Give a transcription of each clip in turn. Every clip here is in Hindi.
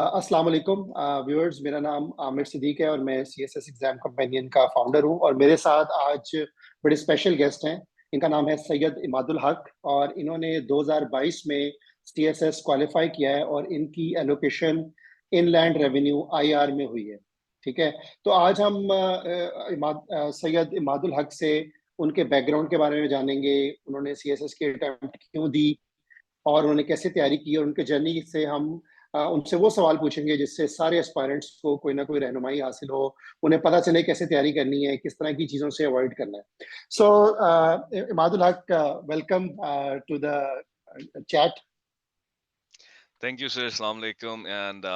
अस्सलाम वालेकुम व्यूअर्स। मेरा नाम आमिर सिद्दीक है और मैं सीएसएस एग्जाम कंपेनियन का फाउंडर हूं। और मेरे साथ आज बड़े स्पेशल गेस्ट हैं। इनका नाम है सैयद इमादुल हक और इन्होंने 2022 में सीएसएस क्वालिफाई किया है और इनकी एलोकेशन इनलैंड रेवेन्यू आईआर में हुई है। ठीक है। तो आज हम सैयद इमादुल हक से उनके बैकग्राउंड के बारे में जानेंगे। उन्होंने सीएसएस की अटेम्प्ट क्यों दी और उन्होंने कैसे तैयारी की और उनके जर्नी से हम उनसे वो सवाल पूछेंगे जिससे सारे एस्पायरेंट्स को कोई ना कोई रहनुमाई हासिल हो, उन्हें पता चले कैसे तैयारी करनी है, किस तरह की चीज़ों से अवॉइड करना है। So Imadul Haq, welcome to the chat. Thank you, sir. Assalamu alaikum. And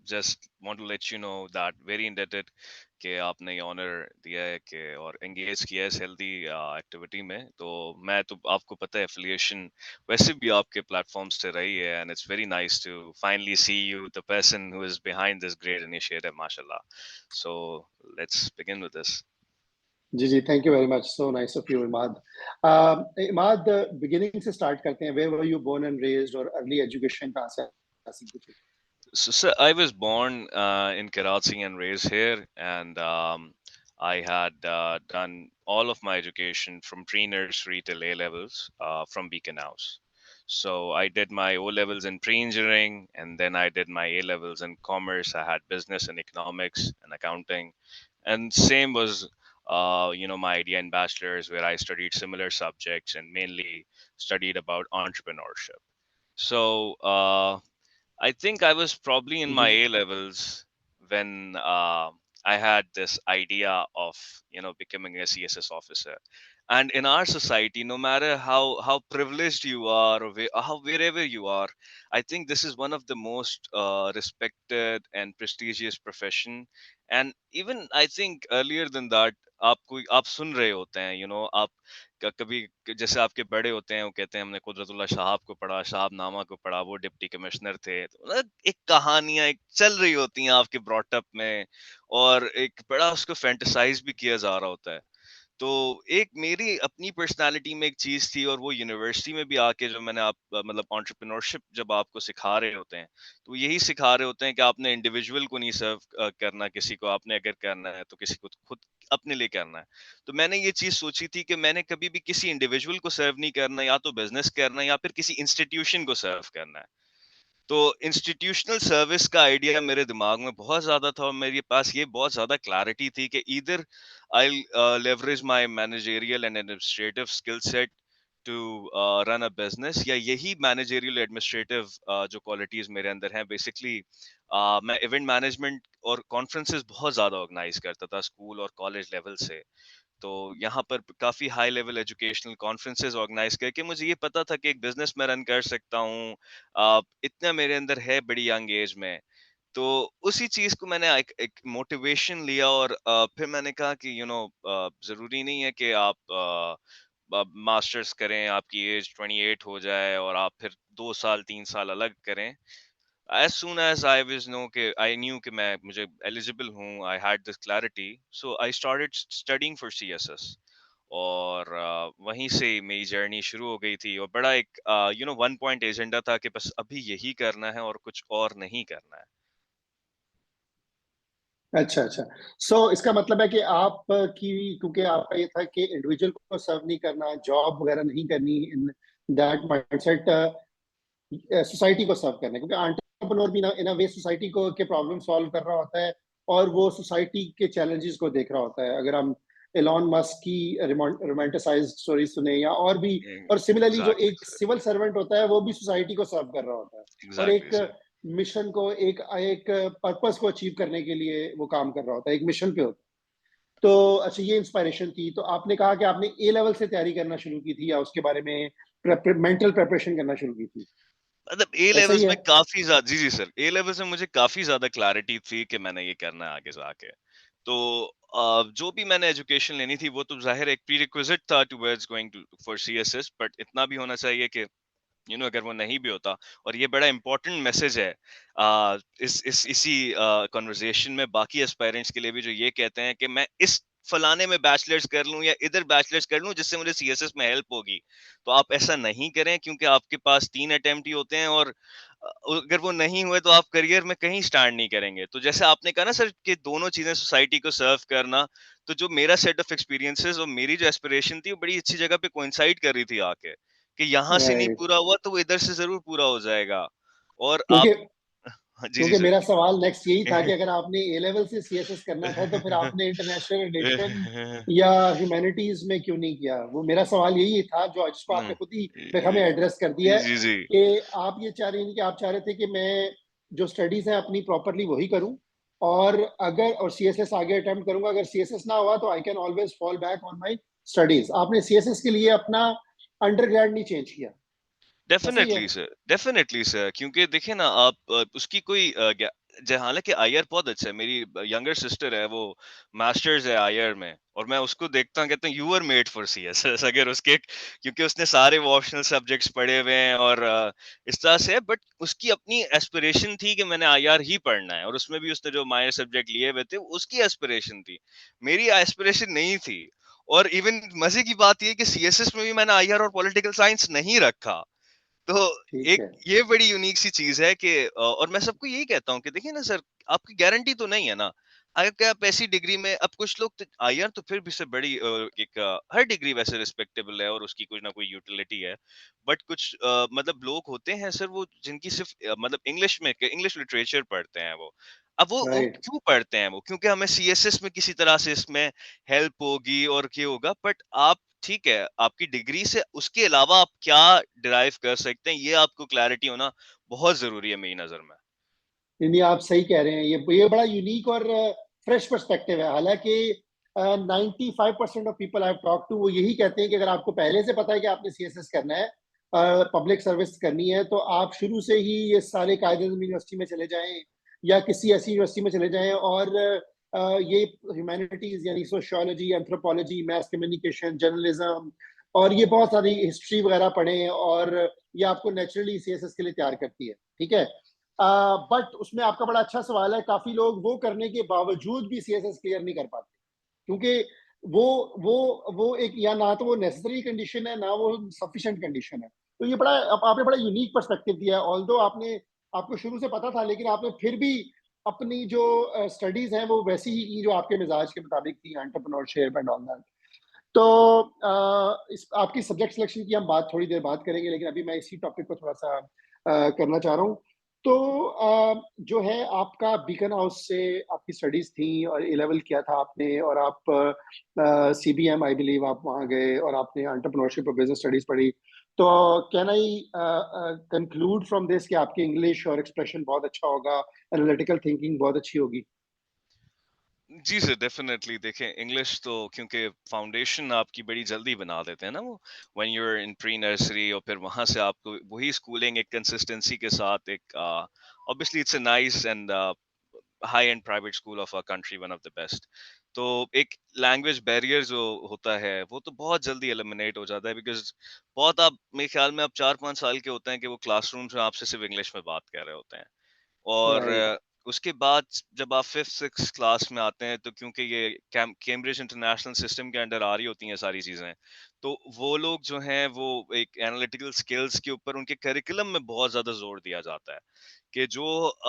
just want to let you know that very indebted कि आपने ये ऑनर दिया है कि और एंगेज किया है इस हेल्दी एक्टिविटी में। तो मैं तो आपको पता है एफिलिएशन वैसे भी आपके प्लेटफॉर्म से रही है and it's very nice to finally see you the person who is behind this great initiative माशाल्लाह। So let's begin with this. जी जी, thank you very much, so nice of you Imad. Imad, beginning से स्टार्ट करते हैं। Where were you born and raised और अर्ली एजुकेशन कहाँ से हासिल की थी? So, sir, I was born in Karachi and raised here, and I had done all of my education from pre-nursery till A levels from Beacon House. So I did my O levels in pre-engineering, and then I did my A levels in commerce. I had business and economics and accounting, and same was my idea in bachelor's where I studied similar subjects and mainly studied about entrepreneurship. So I think I was probably in my ji A levels when I had this idea of becoming a CSS officer. And in our society, no matter how privileged you are or how wherever you are, I think this is one of the most respected and prestigious profession. And even I think earlier than that, आप सुन रहे होते हैं आप कभी जैसे आपके बड़े होते हैं वो कहते हैं हमने कुदरतुल्लाह साहब को पढ़ा, साहब नामा को पढ़ा, वो डिप्टी कमिश्नर थे। तो मतलब एक कहानियां एक चल रही होती हैं आपके ब्रॉटअप में और एक बड़ा उसको फैंटेसाइज भी किया जा रहा होता है। तो एक मेरी अपनी पर्सनालिटी में एक चीज थी और वो यूनिवर्सिटी में भी आके जो मैंने आप मतलब एंटरप्रेन्योरशिप जब आपको सिखा रहे होते हैं तो यही सिखा रहे होते हैं कि आपने इंडिविजुअल को नहीं सर्व करना किसी को, आपने अगर करना है तो किसी को खुद अपने लिए करना है। तो मैंने ये चीज सोची थी कि मैंने कभी भी किसी इंडिविजुअल को सर्व नहीं करना, या तो बिजनेस करना है या फिर किसी इंस्टीट्यूशन को सर्व करना है। तो इंस्टीट्यूशनल सर्विस का आइडिया मेरे दिमाग में बहुत ज्यादा था और मेरे पास ये बहुत ज्यादा क्लैरिटी थी कि either I leverage my managerial and administrative skill set to run a business, या यही मैनेजरियल एडमिनिस्ट्रेटिव जो क्वालिटीज मेरे अंदर हैं बेसिकली। मैं इवेंट मैनेजमेंट और कॉन्फ्रेंसेस बहुत ज्यादा ऑर्गेनाइज करता था स्कूल और कॉलेज लेवल से। तो यहाँ पर काफी high level educational conferences organise करके मुझे ये पता था कि एक बिजनेस मैं रन कर सकता हूँ। इतना मेरे अंदर है बड़ी यंग एज में। तो उसी चीज को मैंने एक मोटिवेशन लिया और फिर मैंने कहा कि जरूरी नहीं है कि आप मास्टर्स करें, आपकी एज 28 हो जाए और आप फिर 2 साल 3 साल अलग करें। as soon as I was know कि I knew कि मैं मुझे eligible हूँ, I had this clarity, so I started studying for CSS। और वहीं से मेरी जर्नी शुरू हो गई थी और बड़ा एक वन पॉइंट एजेंडा था कि बस अभी यही करना है और कुछ और नहीं करना है। अच्छा अच्छा। सो इसका मतलब है कि आप की, क्योंकि आपका ये था कि इंडिविजुअल को सर्व नहीं करना, जॉब वगैरह नहीं करनी, इन दैट माइंडसेट सोसाइटी को सर्व करना है, क्योंकि एंटरप्रेन्योर भी इन अ वे सोसाइटी को के प्रॉब्लम सॉल्व कर रहा होता है और वो सोसाइटी के चैलेंजेस को देख रहा होता है। अगर हम एलॉन मस्क की रोमांटिसाइज्ड स्टोरी सुने या और भी, और सिमिलरली जो एग्जैक्टली एक सर। सिविल सर्वेंट होता है वो भी सोसाइटी को सर्व कर रहा होता है और एग्जैक्टली एक सर। मिशन को, एक एक पर्पस को अचीव करने के लिए वो काम कर रहा होता है, एक मिशन पे होता है। तो अच्छा, ये इंस्पायरेशन थी। तो आपने कहा कि आपने ए लेवल से तैयारी करना शुरू की थी या उसके बारे में मेंटल प्रिपरेशन करना शुरू की थी? मतलब ए ऐसा ही लेवल्स है? में काफी ज्यादा, जी जी सर, ए लेवल्स में मुझे काफी ज्यादा क्लैरिटी थी कि मैंने ये करना है आगे जाके। तो जो भी मैंने एजुकेशन लेनी थी वो तो जाहिर एक प्री रिक्विजिट था towards going to for CSS, but इतना भी होना चाहिए कि अगर वो नहीं भी होता। और ये बड़ा इंपॉर्टेंट मैसेज है इसी कॉन्वर्जेशन में बाकी एस्पायरेंट्स के लिए भी, जो ये कहते हैं कि मैं इस फलाने में बैचलर्स कर लूं या इधर बैचलर्स कर लूं जिससे मुझे सीएसएस में हेल्प होगी। तो आप ऐसा नहीं करें, क्योंकि आपके पास 3 अटेम्प्ट ही होते हैं, और अगर वो नहीं हुए तो आप करियर में कहीं स्टार्ट नहीं करेंगे। तो जैसे आपने कहा ना सर कि दोनों चीजें सोसाइटी को सर्व करना, तो जो मेरा सेट ऑफ एक्सपीरियंसेस और मेरी जो एस्पिरेशन थी वो बड़ी अच्छी जगह पे कोइंसाइड कर रही थी आके, कि यहाँ से नहीं राइट। पूरा हुआ तो वो इधर से जरूर पूरा हो जाएगा। और आप क्योंकि जी जी क्योंकि सर। मेरा सवाल नेक्स्ट यही था कि अगर आपने ए लेवल से सीएसएस करना था तो फिर आपने इंटरनेशनल रिलेशन या ह्यूमैनिटीज में क्यों नहीं किया? वो मेरा सवाल यही था, जो जिसको आपने खुद ही हमें एड्रेस कर दिया है जी जी कि आप ये चाह रही हैं कि आप चाह रहे थे कि मैं जो स्टडीज है अपनी प्रॉपरली वही करूं, और अगर और सीएसएस आगे अटेम्प्ट करूंगा, अगर सीएसएस ना हुआ तो I can always fall back on my studies. आपने सीएसएस के लिए अपना अंडरग्रेड नहीं चेंज किया, ऐसा ही है? डेफिनेटली सर, क्योंकि देखिए ना आप उसकी कोई हालांकि आईआर बहुत अच्छा है। मेरी यंगर सिस्टर है, वो मास्टर्स है आईआर में, और मैं उसको देखता हूँ, कहता हूँ you are made for CSS. अगर उसके, क्योंकि उसने सारे वो ऑप्शनल सब्जेक्ट्स पढ़े हुए हैं और इस तरह से, बट उसकी अपनी एस्पिरेशन थी कि मैंने आईआर ही पढ़ना है, और उसमें भी उसने जो माइनर सब्जेक्ट लिए हुए थे उसकी एस्पिरेशन थी। मेरी एस्पिरेशन नहीं थी। और इवन मजे की बात यह कि सीएसएस में भी मैंने आईआर और पॉलिटिकल साइंस नहीं रखा। तो ठीक एक है। ये बड़ी यूनिक सी चीज है कि और मैं सबको यही कहता हूँ कि देखिए ना सर, आपकी गारंटी तो नहीं है ना। अगर आप ऐसी डिग्री में, अब कुछ लोग तो आईआर तो फिर भी से बड़ी एक हर डिग्री वैसे रिस्पेक्टेबल है और उसकी कुछ ना कोई यूटिलिटी है। बट कुछ मतलब लोग होते हैं सर, वो जिनकी सिर्फ मतलब इंग्लिश में, इंग्लिश लिटरेचर पढ़ते हैं वो। अब वो राइट। क्यों पढ़ते हैं वो? क्योंकि हमें सीएसएस में किसी तरह से इसमें हेल्प होगी और ये होगा। बट आप, ठीक है, आपकी डिग्री से उसके अलावा आप क्या डिराइव कर सकते हैं, ये आपको क्लैरिटी होना बहुत जरूरी है मेरी नजर में। नहीं, आप सही कह रहे हैं। ये बड़ा यूनिक और फ्रेश पर्सपेक्टिव है। हालांकि 95% of people I have talk to वो यही कहते हैं कि अगर आपको पहले से पता है कि आपने सीएसएस करना है, पब्लिक सर्विस करनी है, तो आप शुरू से ही ये सारे कायदे यूनिवर्सिटी में चले जाएं या किसी ऐसी यूनिवर्सिटी में चले जाएं, और ये ह्यूमैनिटीज यानी sociology, anthropology, math communication, journalism, और ये बहुत सारी हिस्ट्री वगैरह पढ़ें, और ये आपको नेचुरली सीएसएस के लिए तैयार करती है। ठीक है। बट उसमें आपका बड़ा अच्छा सवाल है, काफी लोग वो करने के बावजूद भी सीएसएस क्लियर नहीं कर पाते, क्योंकि वो वो एक, या ना तो वो नेसेसरी कंडीशन है ना वो सफिशिएंट कंडीशन है। तो ये बड़ा, आपने बड़ा यूनिक पर्सपेक्टिव दिया है। ऑल्दो आपने, आपको शुरू से पता था, लेकिन आपने फिर भी अपनी जो स्टडीज हैं वो वैसी ही की जो आपके मिजाज के मुताबिक थी, एंटरप्रेन्योरशिप एंड ऑल दैट। तो इस आपकी सब्जेक्ट सिलेक्शन की हम बात थोड़ी देर बात करेंगे, लेकिन अभी मैं इसी टॉपिक को थोड़ा सा करना चाह रहा हूँ। तो जो है आपका बीकन हाउस से आपकी स्टडीज थी और ए लेवल किया था आपने, और आप सीबीएम आई बिलीव आप वहाँ गए और आपने एंटरप्रेन्योरशिप और बिजनेस स्टडीज पढ़ी। तो can I conclude from this कि आपकी इंग्लिश और एक्सप्रेशन बहुत अच्छा होगा, एनालिटिकल थिंकिंग बहुत अच्छी होगी? जी सर, डेफिनेटली। देखें, इंग्लिश तो क्योंकि फाउंडेशन आपकी बड़ी जल्दी बना देते हैं ना वो, when you are in pre nursery, और फिर वहां से आपको वही स्कूलिंग एक कंसिस्टेंसी के साथ, एक obviously it's a nice and high and private school of a country, one of the best. तो एक लैंग्वेज बैरियर जो होता है वो तो बहुत जल्दी एलिमिनेट हो जाता है, बिकॉज बहुत, आप मेरे ख्याल में आप 4-5 साल के होते हैं कि वो क्लासरूम में आपसे सिर्फ इंग्लिश में बात कर रहे होते हैं। और राइट। उसके बाद जब आप 5th 6th क्लास में आते हैं, तो क्योंकि ये कैम्ब्रिज इंटरनेशनल सिस्टम के अंडर आ रही होती हैं सारी चीजें, तो वो लोग जो हैं वो एक एनालिटिकल स्किल्स के ऊपर उनके करिकुलम में बहुत ज्यादा जोर दिया जाता है, कि जो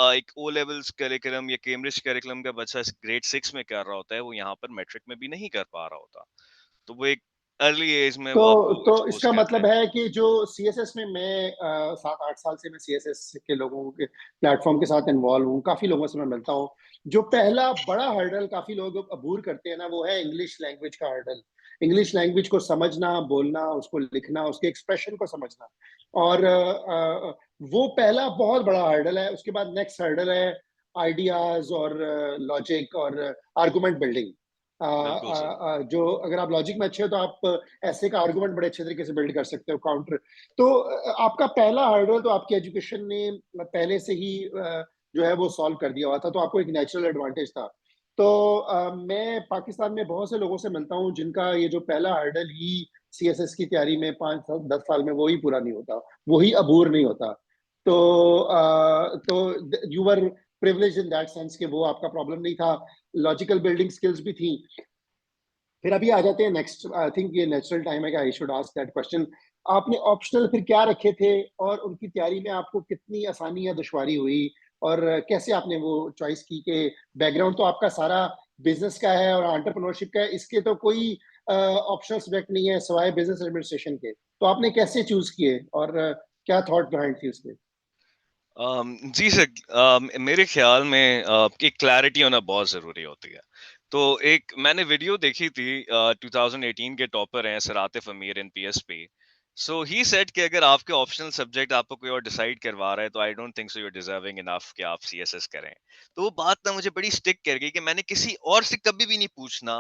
एक ओ लेवल्स करिकुलम या कैम्ब्रिज करिकुलम का बच्चा ग्रेड 6 में कर रहा होता है, वो यहाँ पर मैट्रिक में भी नहीं कर पा रहा होता। तो वो एक अर्ली एज में वो आपको तो एक्सपोज इसका करते मतलब हैं। है कि जो सीएसएस में मैं 7-8 साल से मैं सीएसएस के लोगों के प्लेटफॉर्म के साथ इन्वॉल्व हूँ, काफी लोगों से मैं मिलता हूँ। जो पहला बड़ा हर्डल काफी लोग अबूर करते हैं ना, वो है इंग्लिश लैंग्वेज का हर्डल। इंग्लिश लैंग्वेज को समझना, बोलना, उसको लिखना, उसके एक्सप्रेशन को समझना, और वो पहला बहुत बड़ा हर्डल है। उसके बाद नेक्स्ट हर्डल है आइडियाज और लॉजिक और आर्गुमेंट बिल्डिंग। बिल्कुल सर। जो अगर आप लॉजिक में अच्छे हो तो आप ऐसे का आर्गुमेंट बड़े अच्छे तरीके से बिल्ड कर सकते हो, काउंटर। तो आपका पहला हर्डल तो आपकी एजुकेशन ने पहले से ही जो है वो सॉल्व कर दिया हुआ था, तो आपको एक नेचुरल एडवांटेज था। तो मैं पाकिस्तान में बहुत से लोगों से मिलता हूँ जिनका ये जो पहला हर्डल ही सीएसएस की तैयारी में 5-10 साल में वो ही पूरा नहीं होता, वो ही अबूर नहीं होता। तो you were privilege in that sense कि वो आपका प्रॉब्लम नहीं था, लॉजिकल बिल्डिंग स्किल्स भी थी। फिर अभी आ जाते हैं नेक्स्ट, आई थिंक ये नेचुरल टाइम है कि I should ask that question. आपने ऑप्शनल फिर क्या रखे थे, और उनकी तैयारी में आपको कितनी आसानी या दुश्वारी हुई, और कैसे आपने वो चॉइस की? कि बैकग्राउंड तो आपका सारा बिजनेस का है और एंटरप्रेन्योरशिप का है, इसके तो कोई ऑप्शनल सब्जेक्ट नहीं है सिवाय बिजनेस एडमिनिस्ट्रेशन के, तो आपने कैसे चूज किए, और क्या थॉट बिहाइंड थी उसके? जी सर, मेरे ख्याल में एक क्लैरिटी होना बहुत ज़रूरी होती है। तो एक मैंने वीडियो देखी थी, 2018 के टॉपर हैं सर आतिफ अमीर इन पीएसपी। सो ही सेड कि अगर आपके ऑप्शनल सब्जेक्ट आपको कोई और डिसाइड करवा रहा है तो I don't think so you are deserving enough कि आप सीएसएस करें। तो वो बात ना मुझे बड़ी स्टिक कर गई कि मैंने किसी और से कभी भी नहीं पूछना।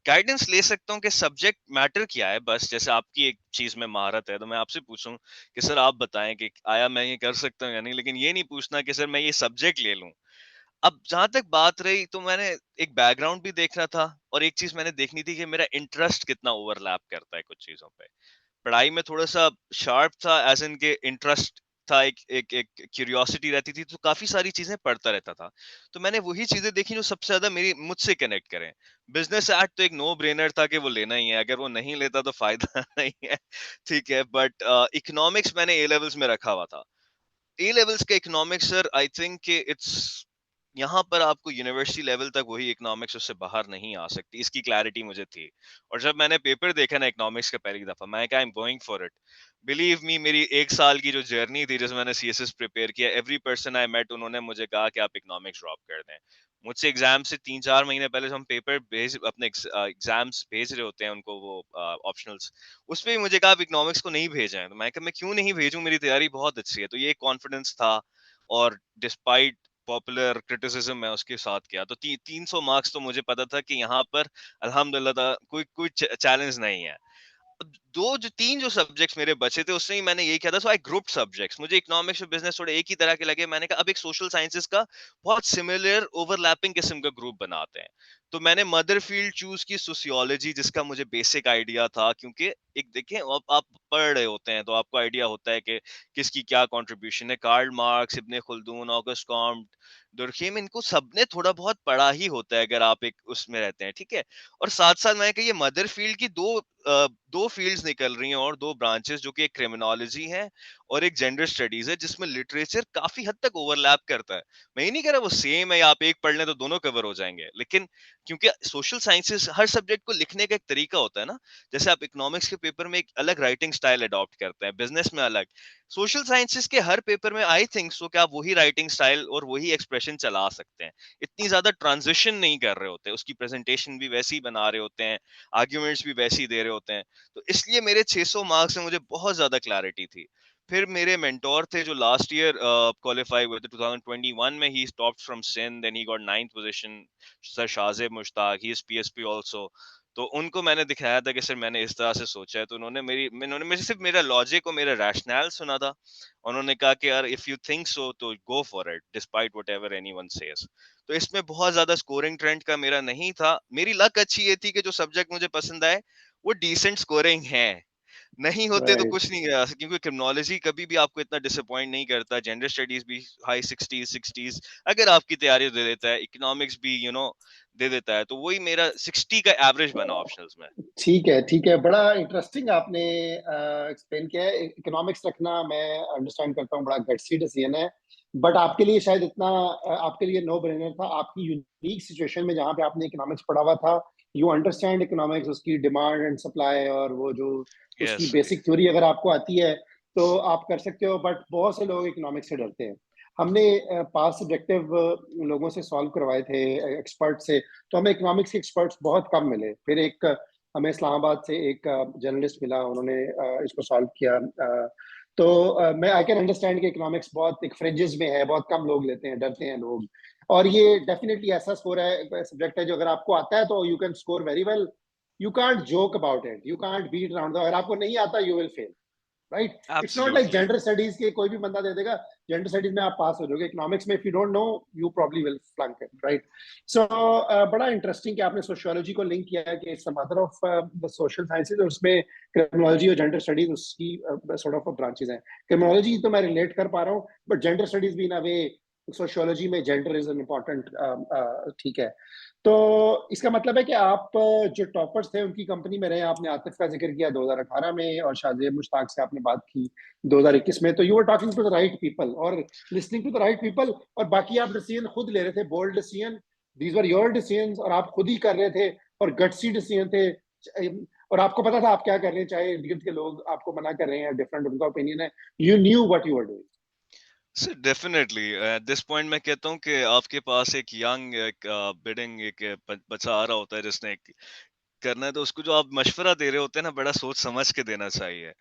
गाइडेंस ले सकता हूँ कि सब्जेक्ट मैटर क्या है, बस जैसे आपकी एक चीज में महारत है तो मैं आपसे पूछूं कि सर आप बताएं कि आया मैं ये कर सकता हूँ या नहीं, लेकिन ये नहीं पूछना कि सर मैं ये सब्जेक्ट ले लूं। अब जहां तक बात रही तो मैंने एक बैकग्राउंड भी देखना था, और एक चीज मैंने देखनी थी कि मेरा इंटरेस्ट कितना ओवरलैप करता है कुछ चीजों पे। पढ़ाई में थोड़ा सा शार्प था, एज इन के इंटरेस्ट था, एक क्यूरियोसिटी रहती थी, तो काफी सारी चीजें पढ़ता रहता था। तो मैंने वही चीजें देखी जो सबसे ज्यादा मेरी मुझसे कनेक्ट करें। बिजनेस एड तो एक नो ब्रेनर था कि वो लेना ही है, अगर वो नहीं लेता तो फायदा नहीं है, ठीक है। बट इकोनॉमिक्स मैंने ए लेवल्स में रखा हुआ था। ए लेवल्स के economics sir, I think it's यहाँ पर आपको यूनिवर्सिटी लेवल तक वही इकोनॉमिक्स उससे बाहर नहीं आ सकती, इसकी क्लैरिटी मुझे थी। और जब मैंने पेपर देखा ना इकोनॉमिक्स का पहली दफा, मैं क्या, I am going for it. Believe me, मेरी एक साल की जो जर्नी थी जिसमें मैंने सीएसएस प्रिपेयर किया, एवरी पर्सन आई मेट उन्होंने मुझे कहा कि आप इकोनॉमिक्स ड्रॉप कर दें। मुझसे एग्जाम से 3-4 महीने पहले जब हम पेपर भेज अपने एग्जाम्स भेज रहे होते हैं उनको, वो ऑप्शनल्स, उस पे भी मुझे कहा आप इकोनॉमिक्स को नहीं भेजें। तो मैं कहा मैं क्यों नहीं भेजूं, मेरी तैयारी बहुत अच्छी है। तो ये कॉन्फिडेंस था, और डिस्पाइट पॉपुलर क्रिटिसिज्म मैं उसके साथ किया। तो 300 मार्क्स तो मुझे पता था कि यहाँ पर अल्हम्दुलिल्लाह कोई कोई चैलेंज नहीं है। तीन जो सब्जेक्ट्स मेरे बचे थे उसमें ही मैंने यही किया था, सो आई ग्रुप सब्जेक्ट्स। मुझे इकोनॉमिक्स और बिजनेस थोड़े एक ही तरह के लगे, मैंने कहा अब एक सोशल साइंसेस का बहुत सिमिलर ओवरलैपिंग किस्म का ग्रुप बनाते हैं। तो मैंने मदर फील्ड चूज की सोशियोलॉजी, जिसका मुझे बेसिक आइडिया था, क्योंकि एक देखें आप पढ़ रहे होते हैं तो आपको आइडिया होता है कि किसकी क्या कंट्रीब्यूशन है। कार्ल मार्क्स, इब्ने खुल्दून, ऑगस्ट कॉम्ट, दुर्खीम, इनको सबने थोड़ा बहुत पढ़ा ही होता है अगर आप एक उसमें रहते हैं, ठीक है। और साथ साथ मैंने कहा ये मदर फील्ड की दो फील्ड्स निकल रही हैं, और दो ब्रांचेस, जो कि एक क्रिमिनोलॉजी है और एक जेंडर स्टडीज है, जिसमें लिटरेचर काफी हद तक ओवरलैप करता है। मैं ये नहीं कह रहा वो सेम है या आप एक पढ़ लें तो दोनों कवर हो जाएंगे, लेकिन क्योंकि सोशल साइंसेस हर सब्जेक्ट को लिखने का एक तरीका होता है ना। जैसे आप इकोनॉमिक्स के पेपर में एक अलग राइटिंग स्टाइल अडॉप्ट करते हैं, बिजनेस में अलग। सोशल साइंसेस के हर पेपर में आई थिंक सो कि आप वही राइटिंग स्टाइल और वही एक्सप्रेशन चला सकते हैं। इतनी ज्यादा ट्रांजिशन नहीं कर रहे होते, उसकी प्रेजेंटेशन भी वैसी बना रहे होते हैं, आर्ग्यूमेंट्स भी वैसे ही दे रहे होते हैं। तो इसलिए मेरे 600 मार्क्स में मुझे बहुत ज्यादा क्लैरिटी थी। फिर मेरे मेंटोर थे जो लास्ट ईयर क्वालिफाई हुए थे 2021 में, he topped from Sindh, then he got 9th position, sir Shazib Mushtaq, he is PSP also. तो उनको मैंने दिखाया था कि सर मैंने इस तरह से सोचा है, तो उन्होंने मेरे सिर्फ मेरा लॉजिक और मेरा रैशनल सुना था। उन्होंने कहा कि यार इफ यू थिंक सो तो go for it despite whatever anyone says. तो इसमें बहुत ज्यादा स्कोरिंग ट्रेंड का मेरा नहीं था। मेरी लक अच्छी ये थी कि जो सब्जेक्ट मुझे पसंद आए वो डिसेंट स्कोरिंग है। नहीं होते तो राइट। कुछ नहीं रहा, क्योंकि क्रिमिनोलॉजी कभी भी आपको इतना डिसअपॉइंट नहीं करता, जेंडर स्टडीज भी हाई 60s अगर आपकी तैयारी दे देता है, इकोनॉमिक्स भी दे देता है। तो वही मेरा 60 का एवरेज बना ऑप्शनल्स में। ठीक है, ठीक है, बड़ा इंटरेस्टिंग आपने एक्सप्लेन किया है। इकोनॉमिक्स रखना मैं अंडरस्टैंड करता हूँ, बड़ा गट्सी डिसीजन है, बट आपके लिए शायद इतना आपके लिए नो ब्रेनर था। आपकी यूनिक सिचुएशन में जहाँ पे आपने इकोनॉमिक्स पढ़ा हुआ था, यू अंडरस्टैंड इकोनॉमिक्स, उसकी डिमांड एंड सप्लाई, और वो जो उसकी यस। बेसिक थ्योरी अगर आपको आती है तो आप कर सकते हो। बट बहुत से लोग इकोनॉमिक्स से डरते हैं। हमने पास सब्जेक्टिव लोगों से सॉल्व करवाए थे, एक्सपर्ट से, तो हमें इकोनॉमिक्स के एक्सपर्ट्स बहुत कम मिले। फिर एक हमें इस्लामाबाद से एक जर्नलिस्ट मिला, उन्होंने इसको सॉल्व किया। तो मैं आई कैन अंडरस्टैंड कि इकोनॉमिक्स बहुत एक फ्रिंजेस में है, बहुत कम लोग लेते हैं, डरते हैं लोग। और ये डेफिनेटली ऐसा स्कोर है, सब्जेक्ट है जो अगर आपको आता है तो you can score very well. You can't joke about it, you can't beat around. अगर आपको नहीं आता you will fail, right? It's not like absolutely. Gender studies के कोई भी बंदा दे देगा, जेंडर स्टडीज में आप पास हो जाओगे, इकोनॉमिक्स में if you don't know you probably will flunk it, right? So बड़ा इंटरेस्टिंग कि आपने सोशियोलॉजी को लिंक किया है कि it's a mother of the social sciences, और उसमें क्रिमिनोलॉजी और जेंडर स्टडीज उसकी सॉर्ट ऑफ ब्रांचेस हैं। क्रिमिनोलॉजी तो मैं रिलेट कर पा रहा हूँ, बट जेंडर स्टडीज भी इन अ वे सोशियोलॉजी में जेंडर इज एन इम्पोर्टेंट, ठीक है। तो इसका मतलब है कि आप जो टॉपर्स थे उनकी कंपनी में रहे। आपने आतिफ का जिक्र किया 2018 में, और शाहजेब मुश्ताक से आपने बात की 2021 में। तो you were talking to the right people और listening to the right people, और बाकी आप डिसीजन खुद ले रहे थे, bold decision, these were your decision, और आप खुद ही कर रहे थे, और गट्सी डिसीजन थे, और आपको पता था आप क्या कर रहे हैं, चाहे इर्द गिर्द के लोग आपको मना कर रहे हैं, डिफरेंट उनका ओपिनियन है, you knew what you were doing. Sir definitely eight this point मैं कहता हूँ कि आपके पास एक यंग एक बिडिंग एक बच्चा आ रहा होता है जिसने करना है, तो उसको जो आप मशवरा दे रहे होते हैं ना, बड़ा सोच समझ के देना चाहिए।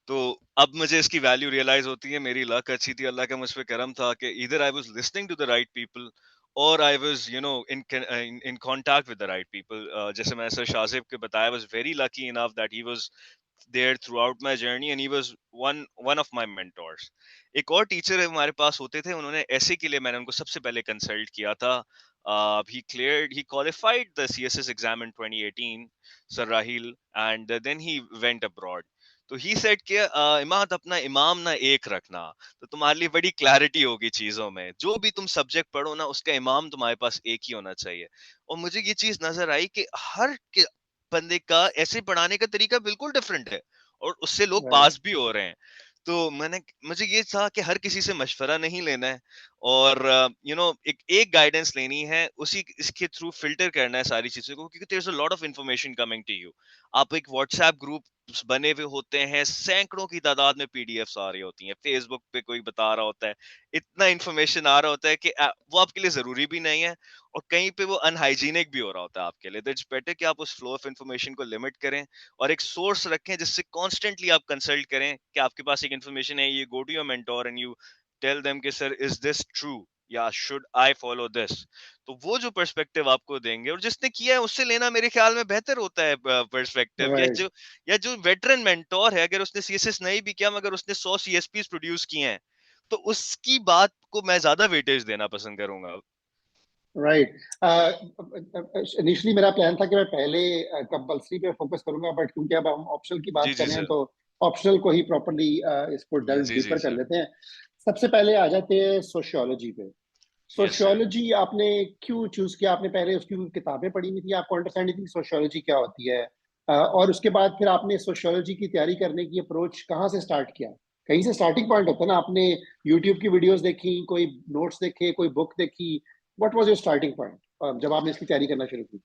तो अब मुझे इसकी वैल्यू रियलाइज होती है। मेरी लक अच्छी थी, अल्लाह का मुझ पे करम था कि इधर I was listening to the right people, और I was in contact with the right people. जैसे मैंने सर शाहजेब के बताया, I was very lucky enough that he was there throughout my journey and he was one of my mentors. एक और टीचर हमारे पास होते थे, उन्होंने ऐसे के लिए मैंने उनको सबसे पहले कंसल्ट किया था। he qualified the CSS exam in 2018, Sir Rahil, and then he went abroad. तो ही सेड कि इमाद अपना इमाम ना एक रखना, तो तुम्हारे लिए बड़ी क्लैरिटी होगी चीजों में। जो भी तुम सब्जेक्ट पढ़ो ना, उसका इमाम तुम्हारे पास एक ही होना चाहिए। और मुझे ये चीज नजर आई कि बंदे का ऐसे पढ़ाने का तरीका बिल्कुल डिफरेंट है, और उससे लोग राइट। पास भी हो रहे हैं। तो मुझे ये था कि हर किसी से मशवरा नहीं लेना है, और एक गाइडेंस लेनी है, उसी इसके थ्रू फिल्टर करना है सारी चीजों को, क्योंकि there is a lot of information coming to you. आप एक व्हाट्सएप ग्रुप बने हुए होते हैं, सैकड़ों की तादाद में पीडीएफ्स आ रही होती हैं, फेसबुक पे कोई बता रहा होता है, इतना इंफॉर्मेशन आ रहा होता है कि वो आपके लिए जरूरी भी नहीं है, और कहीं पे वो अनहाइजीनिक भी हो रहा होता है आपके लिए। तो इट्स बेटर कि आप उस फ्लो ऑफ इंफॉर्मेशन को लिमिट करें, और एक सोर्स रखें जिससे कॉन्स्टेंटली आप कंसल्ट करें कि आपके पास एक इंफॉर्मेशन है, ये go to your mentor and you tell them कि सर इज दिस ट्रू, या शुड आई फॉलो दिस। तो वो जो पर्सपेक्टिव आपको देंगे, और जिसने किया है उससे लेना मेरे ख्याल में बेहतर होता है पर्सपेक्टिव। राइट। या जो वेटरन मेंटोर है, अगर उसने सीएसएस नहीं भी किया मगर उसने 100 सीएसपीस प्रोड्यूस किए हैं, तो उसकी बात को मैं ज्यादा वेटेज देना पसंद करूंगा। राइट। इनिशियली मेरा प्लान था कि मैं पहले कंपल्सरी पे फोकस करूंगा, बट क्योंकि अब हम ऑप्शनल की बात जी कर जी रहे हैं, सर। तो ऑप्शनल को ही प्रॉपर्ली इसको डेल्व जी जी डीपर कर सर। लेते हैं। सबसे पहले आ जाते हैं सोशियोलॉजी पे। Yes sir. सोशियोलॉजी आपने क्यों चूज किया? आपने पहले उसकी किताबें पढ़ी हुई थी, आपको अंडरस्टैंडिंग थी सोशियोलॉजी क्या होती है? और उसके बाद फिर आपने सोशियोलॉजी की तैयारी करने की अप्रोच कहाँ से स्टार्ट किया? कहीं से स्टार्टिंग पॉइंट होता है ना। आपने यूट्यूब की वीडियोस देखी, कोई नोट्स देखे, कोई बुक देखी? What was your starting point जब आपने इसकी तैयारी करना शुरू की?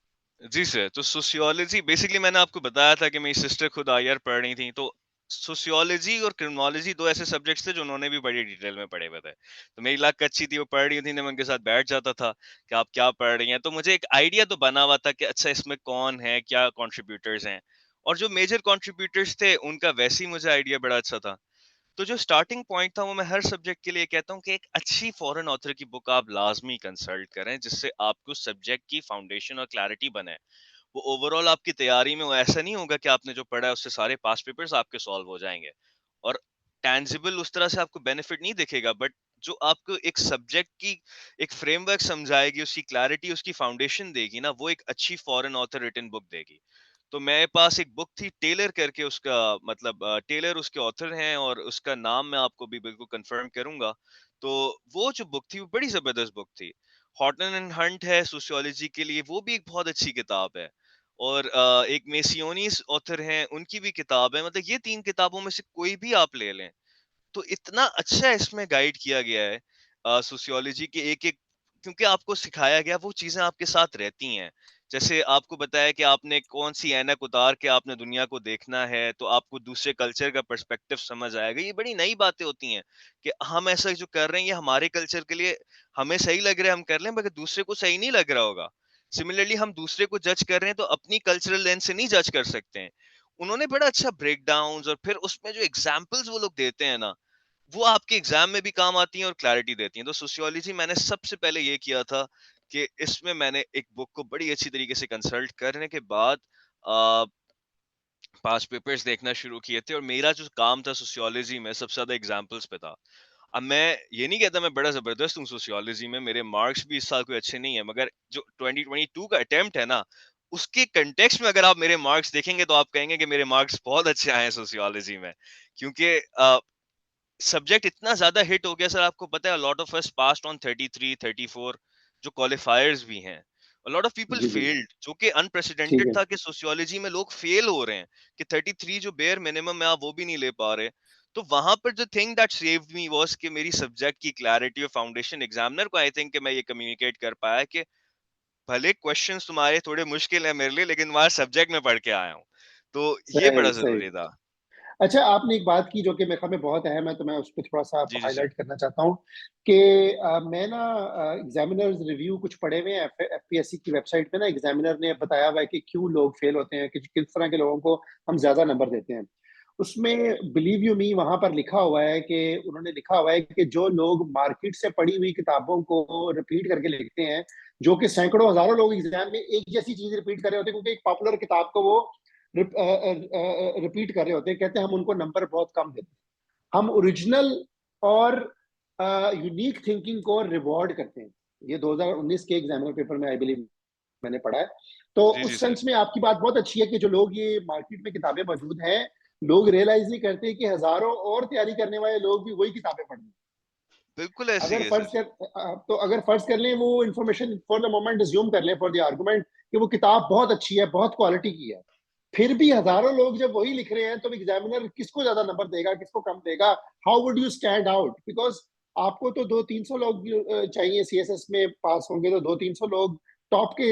जी सर, तो सोशियोलॉजी बेसिकली मैंने आपको बताया था कि मेरी सिस्टर खुद आईआर पढ़ रही थी, तो सोशियोलॉजी और क्रिमिनोलॉजी दो ऐसे सब्जेक्ट्स थे जो उन्होंने भी बड़ी डिटेल में पढ़े हुए थे। तो मेरी लक अच्छी थी, वो पढ़ रही थी, मैं उनके साथ बैठ जाता था कि आप क्या पढ़ रही हैं। तो मुझे एक आइडिया तो बना हुआ था कि अच्छा इसमें कौन है, क्या कंट्रीब्यूटर्स हैं, और जो मेजर कंट्रीब्यूटर्स थे उनका वैसे ही मुझे आइडिया बड़ा अच्छा था। तो जो स्टार्टिंग पॉइंट था वो मैं हर सब्जेक्ट के लिए कहता हूँ कि एक अच्छी फॉरेन ऑथर की बुक आप लाजमी कंसल्ट करें, जिससे आपको सब्जेक्ट की फाउंडेशन और क्लैरिटी बने। वो ओवरऑल आपकी तैयारी में वो ऐसा नहीं होगा कि आपने जो पढ़ा है उससे सारे पास पेपर्स आपके सॉल्व हो जाएंगे, और टेंजिबल उस तरह से आपको बेनिफिट नहीं दिखेगा, बट जो आपको एक सब्जेक्ट की एक फ्रेमवर्क समझाएगी, उसकी क्लैरिटी, उसकी फाउंडेशन देगी ना, वो एक अच्छी फॉरेन ऑथर रिटन बुक देगी। तो मेरे पास एक बुक थी टेलर करके, उसका मतलब टेलर उसके ऑथर हैं, और उसका नाम मैं आपको भी बिल्कुल कंफर्म करूंगा। तो वो जो बुक थी वो बड़ी जबरदस्त बुक थी। हॉटन एंड हंट है सोशियोलॉजी के लिए, वो भी एक बहुत अच्छी किताब है। और एक मेसियोनीस ऑथर हैं, उनकी भी किताब है। मतलब ये तीन किताबों में से कोई भी आप ले लें, तो इतना अच्छा इसमें गाइड किया गया है सोशियोलॉजी के एक एक, क्योंकि आपको सिखाया गया वो चीजें आपके साथ रहती हैं। जैसे आपको बताया कि आपने कौन सी ऐनक उतार के आपने दुनिया को देखना है, तो आपको दूसरे कल्चर का पर्सपेक्टिव समझ आएगा। ये बड़ी नई बातें होती हैं कि हम ऐसा जो कर रहे हैं ये हमारे कल्चर के लिए हमें सही लग रहा है, हम कर लें, मगर दूसरे को सही नहीं लग रहा होगा। सिमिलरली हम दूसरे को जज कर रहे हैं तो अपनी कल्चरल लेंस से नहीं जज कर सकते हैं। उन्होंने बड़ा अच्छा ब्रेक डाउन, और फिर उसमें जो एग्जाम्पल्स वो लोग देते हैं ना, वो आपके एग्जाम में भी काम आती हैं और क्लैरिटी देती हैं। तो सोशियोलॉजी मैंने सबसे पहले ये किया था कि इसमें मैंने एक बुक को बड़ी अच्छी तरीके से कंसल्ट करने के बाद पास पेपर्स देखना शुरू किए थे, और मेरा जो काम था सोशियोलॉजी में सबसे ज्यादा एग्जाम्पल्स पे था। अब मैं ये नहीं कहता मैं बड़ा जबरदस्त हूँ सोशियोलॉजी में, मेरे मार्क्स भी इस साल कोई अच्छे नहीं है, मगर जो 2022 का अटेम्प्ट है ना, उसके कंटेक्स्ट में अगर आप मेरे मार्क्स देखेंगे तो आप कहेंगे कि मेरे मार्क्स बहुत अच्छे आए हैं सोशियोलॉजी में। क्योंकि सब्जेक्ट इतना ज्यादा हिट हो गया सर, आपको पता है lot of us passed on 33 34, जो क्वालिफायर्स भी हैं, लॉट ऑफ पीपल जी जी। फेल्ड, जो कि ठीक अनप्रेसिडेंटेड है। था कि सोशियोलॉजी में लोग फेल हो रहे हैं, कि 33 जो बेयर मिनिमम है आप वो भी नहीं ले पा रहे। तो वहां पर जो thing that saved me was कि मेरी सब्जेक्ट की क्लैरिटी और फाउंडेशन एग्जामिनर को आई थिंक कि मैं ये कम्युनिकेट कर पाया कि भले क्वेश्चंस तुम्हारे थोड़े मुश्किल है मेरे लिए, लेकिन तुम्हारे सब्जेक्ट में पढ़ के आया हूँ, तो ये सही बड़ा सही। जरूरी था। अच्छा, आपने एक बात की जो कि मेरे ख्याल में बहुत अहम है, तो मैं उसको थोड़ा सा जी जी सर। हाईलाइट करना चाहता हूँ कि मैं ना एग्जामिनर्स रिव्यू कुछ पढ़े हुए हैं एफपीएससी की वेबसाइट पे ना, एग्जामिनर ने बताया हुआ है कि क्यों लोग फेल होते हैं, कि किस तरह के लोगों को हम ज्यादा नंबर देते हैं। उसमें बिलीव यू मी वहां पर लिखा हुआ है कि उन्होंने लिखा हुआ है कि जो लोग मार्केट से पढ़ी हुई किताबों को रिपीट करके लिखते हैं, जो कि सैकड़ों हजारों लोग एग्जाम में एक जैसी चीज रिपीट कर रहे होते हैं, क्योंकि एक पॉपुलर किताब को वो रिपीट कर रहे होते हैं, कहते हैं हम उनको नंबर बहुत कम देते हैं। हम ओरिजिनल और यूनिक थिंकिंग को रिवॉर्ड करते हैं। ये 2019 के एग्जामिनर पेपर में आई बिलीव मैंने पढ़ा है। तो जी जी उस सर। सेंस में आपकी बात बहुत अच्छी है कि जो लोग, ये मार्केट में किताबें मौजूद हैं, लोग रियलाइज नहीं करते कि हजारों और तैयारी करने वाले लोग भी वही किताबें पढ़ रहे हैं। बिल्कुल ऐसे अगर ही है फर्ज सर। कर तो अगर फर्ज कर लें, वो information for the moment assume कर लें फॉर द आर्गुमेंट कि वो किताब बहुत अच्छी है, बहुत क्वालिटी की है, फिर भी हजारों लोग जब वही लिख रहे हैं, तो एग्जामिनर किसको ज्यादा नंबर देगा, किसको कम देगा? How would you stand out? Because आपको तो 200-300 लोग चाहिए सीएसएस में पास होंगे, तो 200-300 लोग टॉप के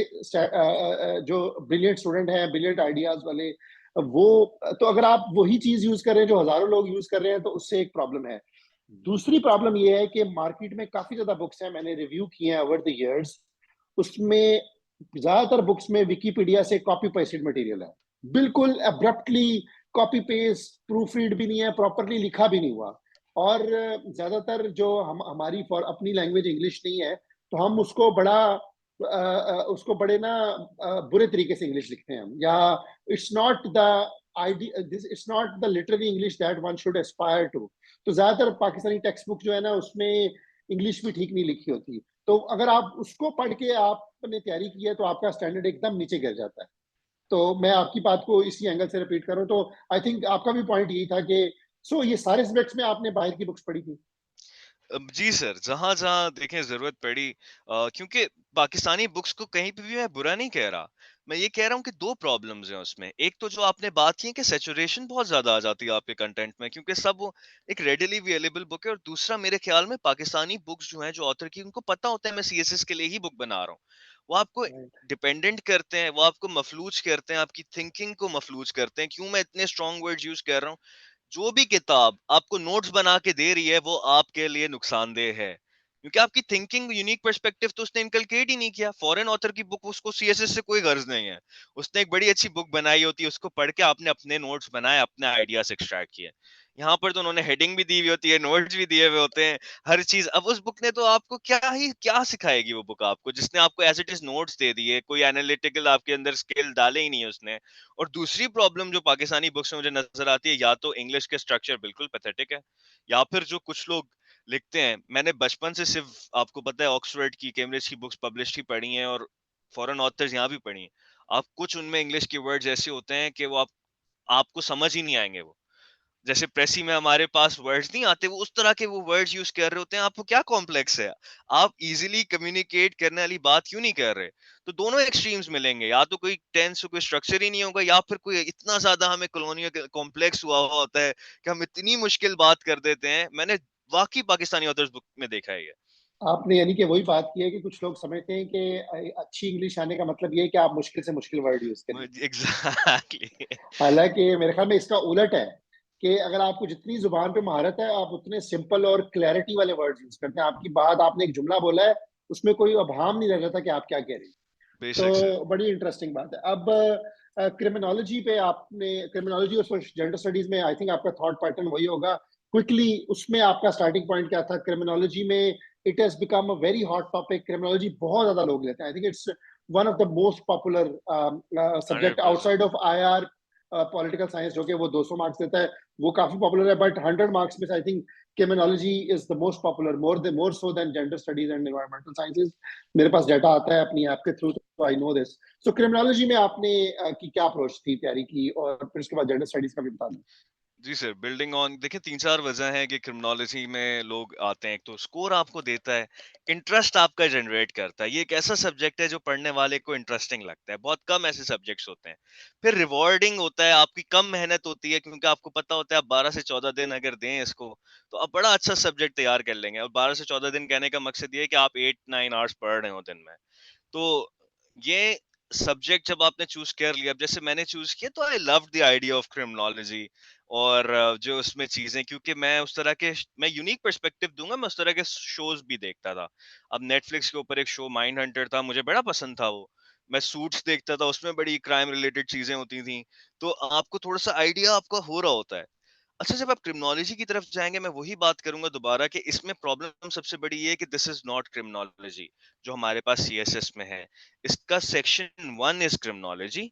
जो ब्रिलियंट स्टूडेंट हैं, ब्रिलियंट आइडियाज वाले, वो, तो अगर आप वही चीज यूज कर रहे हैं जो हजारों लोग यूज कर रहे हैं, तो उससे एक प्रॉब्लम है। दूसरी प्रॉब्लम ये है कि मार्केट में काफी ज्यादा बुक्स हैं, मैंने रिव्यू किए हैं ओवर द इयर्स, उसमें ज्यादातर बुक्स में विकीपीडिया से कॉपी पेस्टेड मटेरियल है, बिल्कुल abruptly copy paste, proof read भी नहीं है, प्रॉपरली लिखा भी नहीं हुआ। और ज्यादातर जो हम हमारी फॉर अपनी लैंग्वेज इंग्लिश नहीं है, तो हम उसको बड़े ना बुरे तरीके से इंग्लिश लिखते हैं हम, या it's not the idea, this it's not the literary English that one should aspire to. तो ज्यादातर पाकिस्तानी टेक्स्ट बुक जो है ना, उसमें इंग्लिश भी ठीक नहीं लिखी होती। तो अगर आप उसको पढ़ के आपने तैयारी की है, तो आपका स्टैंडर्ड एकदम नीचे गिर जाता है। तो मैं आपकी बात को इसी एंगल से रिपीट करूं, तो आई थिंक आपका भी पॉइंट यही था कि ये सारे सब्जेक्ट्स में आपने बाहर की बुक्स पढ़ी थी। जी सर, जहाँ जहाँ देखें जरूरत पड़ी, क्योंकि पाकिस्तानी बुक्स को कहीं पे भी मैं बुरा नहीं कह रहा, मैं ये कह रहा हूँ कि दो प्रॉब्लम्स हैं उसमें। एक तो जो आपने बात की है कि सैचुरेशन बहुत ज्यादा आ जाती है आपके कंटेंट में, क्योंकि सब वो एक रेडिली अवेलेबल बुक है। और दूसरा मेरे ख्याल में पाकिस्तानी बुक्स जो हैं, जो ऑथर की, उनको पता होता है मैं सीएसएस के लिए ही बुक बना रहा हूँ। वो आपको राइट। डिपेंडेंट करते हैं, वो आपको मफलूज करते हैं, आपकी थिंकिंग को मफलूज करते हैं। क्यों मैं इतने स्ट्रॉन्ग वर्ड्स यूज कर रहा हूँ? जो भी किताब आपको नोट्स बना के दे रही है, वो आपके लिए नुकसानदेह है, क्योंकि आपकी थिंकिंग, यूनिक पर्सपेक्टिव तो उसने इनकलकेट ही नहीं किया। फॉरेन ऑथर की बुक, उसको सीएसएस से कोई गर्ज नहीं है। उसने एक बड़ी अच्छी बुक बनाई होती है, उसको पढ़ के आपने अपने नोट्स बनाए, अपने आइडियाज एक्सट्रैक्ट किए। यहाँ पर तो उन्होंने हेडिंग भी दी हुई होती है, नोट्स भी दिए हुए होते हैं, हर चीज। अब उस बुक ने तो आपको क्या सिखाएगी वो बुक आपको, जिसने आपको एज इट इज नोट्स दे दिए, कोई एनालिटिकल आपके अंदर स्किल डाले ही नहीं है उसने। और दूसरी प्रॉब्लम जो पाकिस्तानी बुक्स में मुझे नजर आती है, या तो इंग्लिश के स्ट्रक्चर बिल्कुल पैथेटिक है, या फिर जो कुछ लोग लिखते हैं, मैंने बचपन से सिर्फ, आपको पता है, ऑक्सफोर्ड की, कैम्ब्रिज की बुक्स पब्लिश ही पढ़ी हैं, और फॉरेन ऑथर्स यहाँ भी पढ़ी हैं। आप कुछ उनमें इंग्लिश के वर्ड्स ऐसे होते हैं कि वो आपको समझ ही नहीं आएंगे। वो जैसे प्रेसी में हमारे पास वर्ड्स नहीं आते, वो उस तरह के वो वर्ड्स यूज कर रहे होते हैं। आपको क्या कॉम्प्लेक्स है? आप इजीली कम्युनिकेट करने वाली बात क्यों नहीं कर रहे? तो दोनों एक्सट्रीम्स मिलेंगे, या तो कोई टेंस, कोई स्ट्रक्चर ही नहीं होगा, या फिर कोई इतना ज्यादा हमें कॉलोनियल कॉम्प्लेक्स हुआ हुआ होता है कि हम इतनी मुश्किल बात कर देते हैं। मैंने वाकई पाकिस्तानी ऑथर्स बुक में देखा है ये। आपने यानी कि वही बात की है कि कुछ लोग समझते हैं कि अच्छी इंग्लिश आने का मतलब ये है कि आप मुश्किल से मुश्किल वर्ड यूज करें। एग्जैक्टली। हालांकि मेरे ख्याल में इसका उलट है, कि अगर आपको जितनी जुबान पे महारत है, आप उतने सिंपल और क्लैरिटी वाले वर्ड्स यूज करते हैं। आपकी बात, आपने एक जुमला बोला है, उसमें कोई अभाम नहीं रह जाता कि आप क्या कह रहे हैं। बेशक सर। तो बड़ी इंटरेस्टिंग बात है। अब क्रिमिनोलॉजी पे आपने, क्रिमिनोलॉजी और जेंडर स्टडीज में आई थिंक आपका थॉट पैटर्न वही होगा। क्विकली उसमें आपका स्टार्टिंग पॉइंट क्या था? क्रिमिनोलॉजी में it has become a very hot topic, criminology बहुत ज्यादा लोग लेते हैं। आई think it's one of the most popular hundred subject percent outside of IR political science, जो कि वो 200 मार्क्स देता है, वो काफी पॉपुलर है। बट 100 मार्क्स में I think criminology is the most popular, more so than gender studies and environmental sciences. मेरे पास डाटा आता है अपनी ऐप के थ्रू, तो I know this. So criminology में आपने की क्या अप्रोच थी तैयारी की, और फिर उसके बाद जेंडर स्टडीज का भी बता दें। जी सर, बिल्डिंग ऑन देखिए 3-4 वजह हैं कि क्रिमिनोलॉजी में लोग आते हैं। एक तो स्कोर आपको देता है, इंटरेस्ट आपका जनरेट करता है। ये एक ऐसा सब्जेक्ट है जो पढ़ने वाले को इंटरेस्टिंग लगता है। बहुत कम ऐसे सब्जेक्ट्स होते हैं। फिर रिवॉर्डिंग होता है, आपकी कम मेहनत होती है क्योंकि आपको पता होता है आप 12 से 14 दिन अगर दें इसको, तो आप बड़ा अच्छा सब्जेक्ट तैयार कर लेंगे। और 12 से 14 दिन कहने का मकसद ये है कि आप 8-9 आवर्स पढ़ रहे हो दिन में। तो ये सब्जेक्ट जब आपने चूज कर लिया, अब जैसे मैंने चूज किया, तो I love the idea of criminology. और जो उसमें चीजें, क्योंकि मैं उस तरह के मैं यूनिक पर्सपेक्टिव दूंगा, मैं उस तरह के शोज भी देखता था। अब नेटफ्लिक्स के ऊपर एक शो माइंड हंटर था, मुझे बड़ा पसंद था वो। मैं सूट्स देखता था, उसमें बड़ी क्राइम रिलेटेड चीजें होती थी। तो आपको थोड़ा सा आइडिया आपका हो रहा होता है। अच्छा, जब आप क्रिमिनोलॉजी की तरफ जाएंगे, मैं वही बात करूंगा दोबारा कि इसमें प्रॉब्लम सबसे बड़ी ये है कि दिस इज नॉट क्रिमिनोलॉजी जो हमारे पास सीएसएस में है। इसका सेक्शन 1 इज क्रिमिनोलॉजी,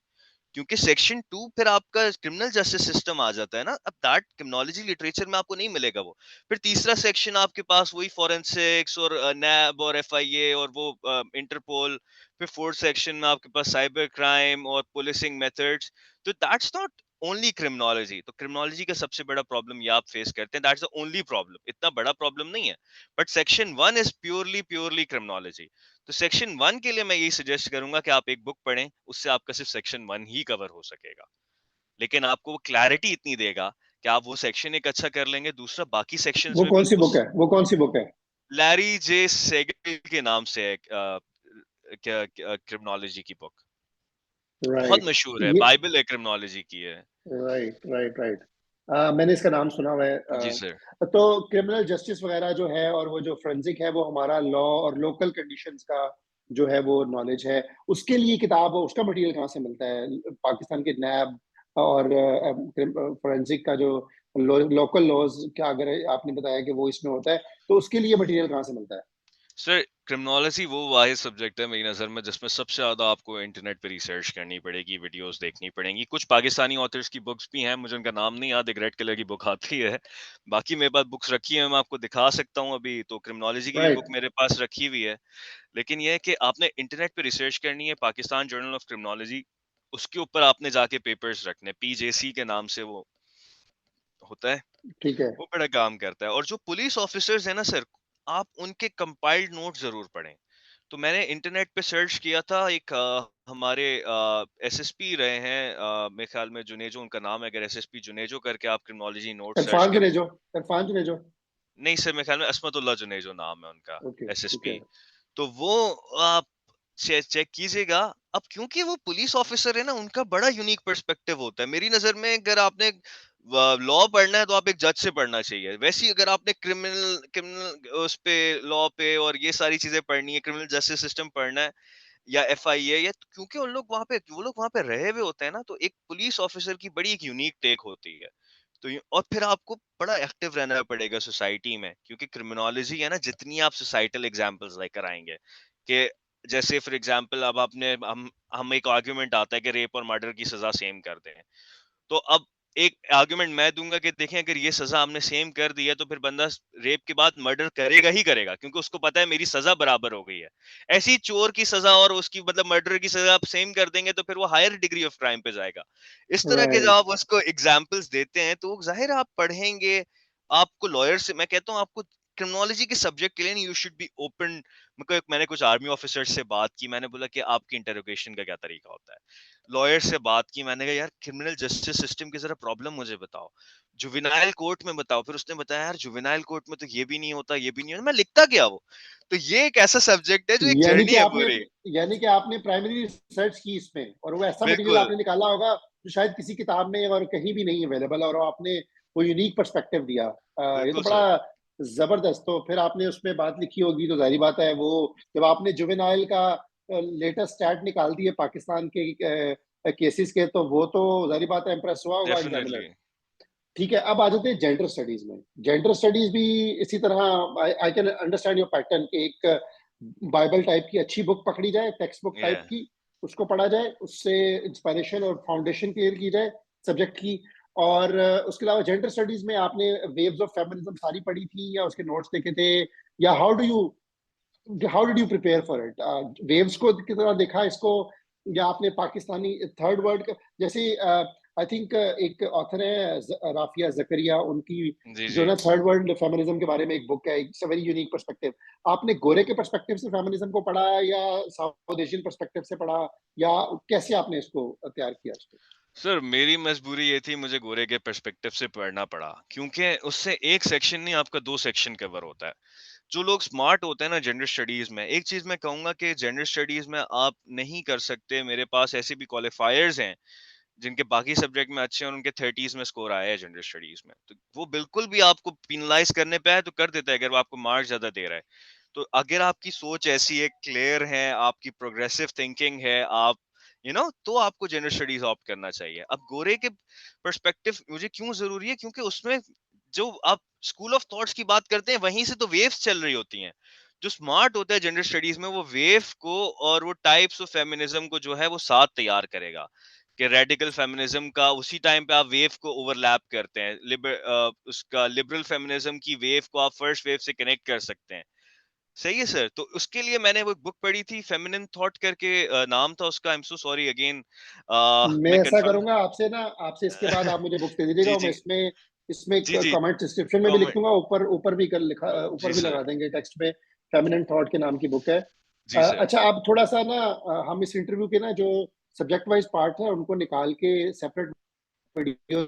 क्योंकि सेक्शन 2 फिर आपका क्रिमिनल जस्टिस सिस्टम आ जाता है ना। अब दैट क्रिमिनोलॉजी लिटरेचर में आपको नहीं मिलेगा वो। फिर तीसरा सेक्शन आपके पास वही फॉरेंसिक्स और नैब और एफआईए और वो इंटरपोल। फिर फोर्थ सेक्शन में आपके पास साइबर क्राइम और पुलिसिंग मेथड्स। तो दैट्स नॉट ओनली क्रिमिनोलॉजी। तो क्रिमिनोलॉजी का सबसे बड़ा प्रॉब्लम ये आप फेस करते हैं, दैट्स द ओनली प्रॉब्लम, इतना बड़ा प्रॉब्लम नहीं है। But section 1 is purely purely criminology. तो सेक्शन 1 के लिए मैं यही सजेस्ट करूंगा कि आप एक बुक पढ़ें, उससे आपका सिर्फ सेक्शन 1 ही कवर हो सकेगा। लेकिन आपको वो क्लैरिटी इतनी देगा कि आप वो सेक्शन एक अच्छा कर लेंगे, दूसरा बाकी सेक्शंस वो में भी कौन सी बुक उस है, वो कौन सी बुक है? लैरी जे सेगल के नाम से है क्रिमिनोलॉजी की बुक। बहुत राइट। मशहूर है, ये बाइबल है क्रिमिनोलॉजी की है। Right right right. मैंने इसका नाम सुना हुआ है। जी सर। तो क्रिमिनल जस्टिस वगैरह जो है और वो जो फोरेंसिक है वो हमारा लॉ और लोकल कंडीशंस का जो है वो नॉलेज है, उसके लिए किताब, उसका मटेरियल कहाँ से मिलता है? पाकिस्तान के नैब और फोरेंसिक का जो लोकल लॉज का, अगर आपने बताया कि वो इसमें होता है, तो उसके लिए मटेरियल कहाँ से मिलता है? सर, क्रिमिनोलॉजी वो वाहिद सब्जेक्ट है मेरी नज़र में जिसमें सबसे ज़्यादा आपको इंटरनेट पे रिसर्च करनी पड़ेगी, वीडियोस देखनी पड़ेंगी। कुछ पाकिस्तानी ऑथर्स की बुक्स भी हैं, मुझे उनका नाम नहीं याद, एक रेड कलर की बुक आती है। बाकी मेरे पास बुक्स रखी है, मैं आपको दिखा सकता हूँ अभी। तो क्रिमिनोलॉजी की भी राइट। बुक मेरे पास रखी हुई है। लेकिन ये है कि आपने इंटरनेट पे रिसर्च करनी है, पाकिस्तान जर्नल ऑफ क्रिमिनोलॉजी, उसके ऊपर आपने जाके पेपर्स रखने, पीजेसी के नाम से वो होता है। ठीक है। वो बड़ा काम करता है। और जो पुलिस ऑफिसर्स है ना सर, आप उनके कंपाइल्ड नोट जरूर पढ़ें। तो मैंने इंटरनेट पे सर्च किया था, एक हमारे एसएसपी रहे हैं, मेरे ख्याल में जुनेजो उनका नाम है, अगर एसएसपी जुनेजो करके आप क्रिमिनोलॉजी नोट सर्च इरफान करें। जुनेजो। इरफान जुनेजो। नहीं सर, मेरे ख्याल में असमतुल्ला जुनेजो नाम है उनका, ओके। ठीक एसएसपी। है। तो वो आप चेक कीजिएगा। अब क्योंकि वो पुलिस ऑफिसर है ना, उनका बड़ा यूनिक पर्सपेक्टिव होता है मेरी नजर में। अगर आपने लॉ पढ़ना है तो आप एक जज से पढ़ना चाहिए। वैसे ही अगर आपने क्रिमिनल क्रिमिनल उस पे, लॉ पे और ये सारी चीजें पढ़नी है, क्रिमिनल जस्टिस सिस्टम पढ़ना है या एफआईए, या क्योंकि उन लोग वहां पे, वो लोग वहां पे रहे हुए होते हैं ना, तो एक पुलिस ऑफिसर की बड़ी एक यूनिक टेक होती है। तो और फिर आपको बड़ा एक्टिव रहना पड़ेगा सोसाइटी में, क्योंकि क्रिमिनोलॉजी है ना, जितनी आप सोसाइटल एग्जांपल्स लेकर आएंगे कि जैसे फॉर एग्जांपल अब आपने हम एक आर्गुमेंट आता है कि रेप और मर्डर की सजा सेम कर दें। तो अब एक आर्गुमेंट मैं दूंगा कि देखें, अगर ये सजा हमने सेम कर दी है तो फिर बंदा रेप के बाद मर्डर करेगा ही करेगा, क्योंकि उसको पता है मेरी सजा बराबर हो गई है। ऐसी चोर की सजा और उसकी मतलब मर्डर की सजा आप सेम कर देंगे तो फिर वो हायर डिग्री ऑफ क्राइम पे जाएगा। इस तरह के जब राइट। आप उसको एग्जाम्पल्स देते हैं तो जाहिर है आप पढ़ेंगे। आपको लॉयर से मैं कहता हूँ, आपको क्रिमिनोलॉजी के सब्जेक्ट के लिए नहीं, यू शुड बी ओपन। मैंने कुछ आर्मी ऑफिसर से बात की, मैंने बोला कि आपकी इंटरोगेशन का क्या तरीका होता है। लॉयर से बात की, मैंने कहा यार क्रिमिनल जस्टिस सिस्टम की जरा प्रॉब्लम मुझे बताओ, जुवेनाइल कोर्ट में बताओ। फिर उसने बताया यार जुवेनाइल कोर्ट में तो ये भी नहीं होता, ये भी नहीं होता। मैं लिखता क्या वो। तो ये एक ऐसा सब्जेक्ट है जो एक यानी जर्नी कि है आपने पूरी। यानी कि आपने प्राइमरी रिसर्च की इसमें, और वो ऐसा मटेरियल बिल्कुल आपने निकाला होगा जो शायद किसी किताब में और कहीं भी नहीं अवेलेबल, और आपने वो यूनिक पर्सपेक्टिव दिया। ये तो बिल्कुल बड़ा सर। जबरदस्त। तो फिर आपने उसमें बात लिखी होगी, तो जाहिर बात है वो जब आपने जुवेनाइल का लेटेस्ट स्टैट निकाल दिए पाकिस्तान के केसेस के, तो वो तो जाहिर बात है इम्प्रेस हुआ होगा एग्जामिनर। डेफिनेटली। ठीक है, अब आ जाते हैं जेंडर स्टडीज में। जेंडर स्टडीज भी इसी तरह, I can understand your pattern कि एक बाइबल टाइप की अच्छी बुक पकड़ी जाए, टेक्स्ट बुक या टाइप की, उसको पढ़ा जाए, उससे इंस्पायरेशन और फाउंडेशन क्लियर की जाए सब्जेक्ट की। और उसके अलावा जेंडर स्टडीज में आपने वेव्स ऑफ फेमिनिज्म सारी पढ़ी थी, या उसके नोट्स देखे थे, या how did you prepare for it? Waves को की तरह देखा इसको, या आपने पाकिस्तानी थर्ड वर्ल्ड जैसे आई थिंक एक ऑथर है राफिया जकरिया, उनकी जी, जो जी। ना थर्ड वर्ल्ड फेमिनिज्म के बारे में एक बुक है, it's a very unique perspective. आपने गोरे के पर्सपेक्टिव से फेमिनिज्म को पढ़ा या साउथ एशियन पर्सपेक्टिव से पढ़ा, या कैसे आपने इसको तैयार किया उसको? सर मेरी मजबूरी ये थी, मुझे गोरे के पर्सपेक्टिव से पढ़ना पड़ा, क्योंकि उससे एक सेक्शन नहीं आपका 2 सेक्शन कवर होता है। जो लोग स्मार्ट होते हैं ना जेंडर स्टडीज में, एक चीज मैं कहूंगा कि जेंडर स्टडीज में आप नहीं कर सकते। मेरे पास ऐसे भी क्वालिफायर्स हैं जिनके बाकी सब्जेक्ट में अच्छे हैं और उनके 30s में स्कोर आया है जेंडर स्टडीज में, तो वो बिल्कुल भी आपको पिनलाइज करने पे है तो कर देता है अगर वो आपको मार्क ज्यादा दे रहा है। तो अगर आपकी सोच ऐसी है, क्लियर है, आपकी प्रोग्रेसिव थिंकिंग है, आप तो आपको जेंडर स्टडीज ऑप्ट करना चाहिए। अब गोरे के पर्सपेक्टिव मुझे क्यों जरूरी है, क्योंकि उसमें जो आप स्कूल ऑफ थॉट्स की बात करते हैं वहीं से तो वेव्स चल रही होती हैं। जो स्मार्ट होता है जेंडर स्टडीज में वो वेव को और वो टाइप्स ऑफ फेमिनिज्म को जो है वो साथ तैयार करेगा, कि रेडिकल फेमिनिज्म का उसी टाइम पे आप वेव को ओवरलैप करते हैं, उसका लिबरल फेमिनिज्म की वेव को आप फर्स्ट वेव से कनेक्ट कर सकते हैं। सही है सर। तो उसके लिए मैंने वो बुक पढ़ी थी, फेमिनिन थॉट करके नाम था उसका। I am so sorry again, मैं मैं ऐसा कंफर्म। करूंगा आपसे ना, आपसे इसके बाद आप मुझे बुक्स दे दीजिएगा, जी, और मैं जी। इसमें इसमें जी, जी। कमेंट डिस्क्रिप्शन में भी लिख कॉमेंट। दूंगा, ऊपर ऊपर भी कर लिखा, ऊपर जी भी सर। लगा देंगे टेक्स्ट में। फेमिनिन थॉट के नाम की बुक है। जी सर। अच्छा, आप थोड़ा सा ना हम इस इंटरव्यू के ना जो सब्जेक्ट वाइज पार्ट है उनको निकाल के सेपरेट वीडियो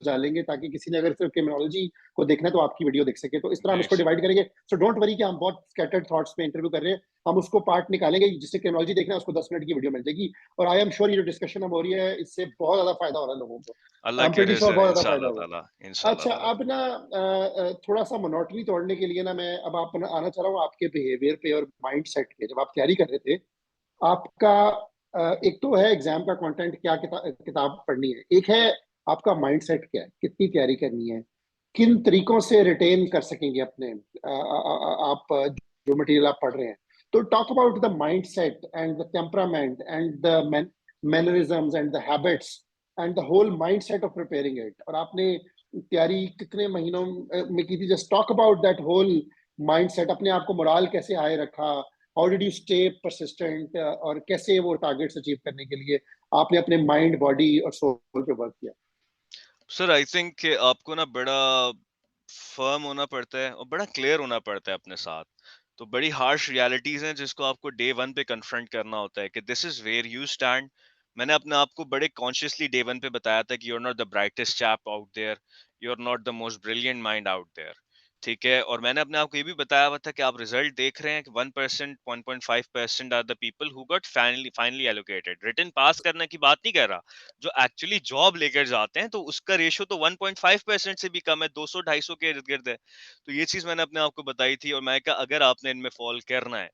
डालेंगे, ताकि किसी ने अगर सिर्फ क्रिमिनोलॉजी को देखना है तो आपकी वीडियो देख सके। तो इस तरह हम ग्रेट इसको सर। डिवाइड करेंगे। सो डोंट वरी कि हम बहुत स्कैटर्ड थॉट्स पे इंटरव्यू कर रहे हैं। हम उसको पार्ट निकालेंगे, जिससे क्रिमिनोलॉजी देखना है उसको 10 मिनट की वीडियो मिल जाएगी। और आई एम श्योर ये जो डिस्कशन अब हो रही है इससे बहुत ज्यादा फायदा हो रहा है लोगों को। अल्लाह आई एम प्रीटी करे श्योर सर, बहुत ज्यादा फायदा इंशाल्लाह होगा। ताला, इंशाल्लाह अच्छा, ताला। अब ना थोड़ा सा मोनोटनी तोड़ने के लिए ना मैं अब आप आना चाह रहा हूँ आपके बिहेवियर पे और माइंड सेट पे। जब आप तैयारी कर रहे थे आपका, एक तो है एग्जाम का कंटेंट, क्या किताब पढ़नी है, एक है आपका माइंडसेट क्या है, कितनी तैयारी करनी है, किन तरीकों से रिटेन कर सकेंगे अपने आप जो मटेरियल आप पढ़ रहे हैं। तो talk about the mindset and the temperament and the mannerisms and the habits and the whole mindset of preparing it. और आपने तैयारी कितने महीनों में की थी? Just talk about that whole mindset. अपने आप को मोराल कैसे हाई रखा, how did you stay persistent, और कैसे वो टारगेट्स अचीव करने के लिए आपने अपने माइंड, बॉडी और सोल पे वर्क किया? सर आई थिंक आपको ना बड़ा फर्म होना पड़ता है और बड़ा क्लियर होना पड़ता है अपने साथ। तो बड़ी हार्श रियलिटीज हैं जिसको आपको डे वन पे कन्फ्रंट करना होता है कि this is where you stand. मैंने अपने आप को बड़े कॉन्शियसली डे वन पे बताया था कि you are not the brightest chap out there, you are not the most brilliant mind out there. ठीक है। और मैंने अपने आप को ये भी बताया हुआ था कि आप रिजल्ट देख रहे हैं कि 1%, 1.5% are the people who got finally finally allocated. Written पास करने की बात नहीं कर रहा, जो एक्चुअली जॉब लेकर जाते हैं तो उसका रेशियो तो 1.5% से भी कम है, 200-250 के इर्द गिर्द है। तो ये चीज मैंने अपने आप को बताई थी और मैं कहा अगर आपने इनमें फॉल करना है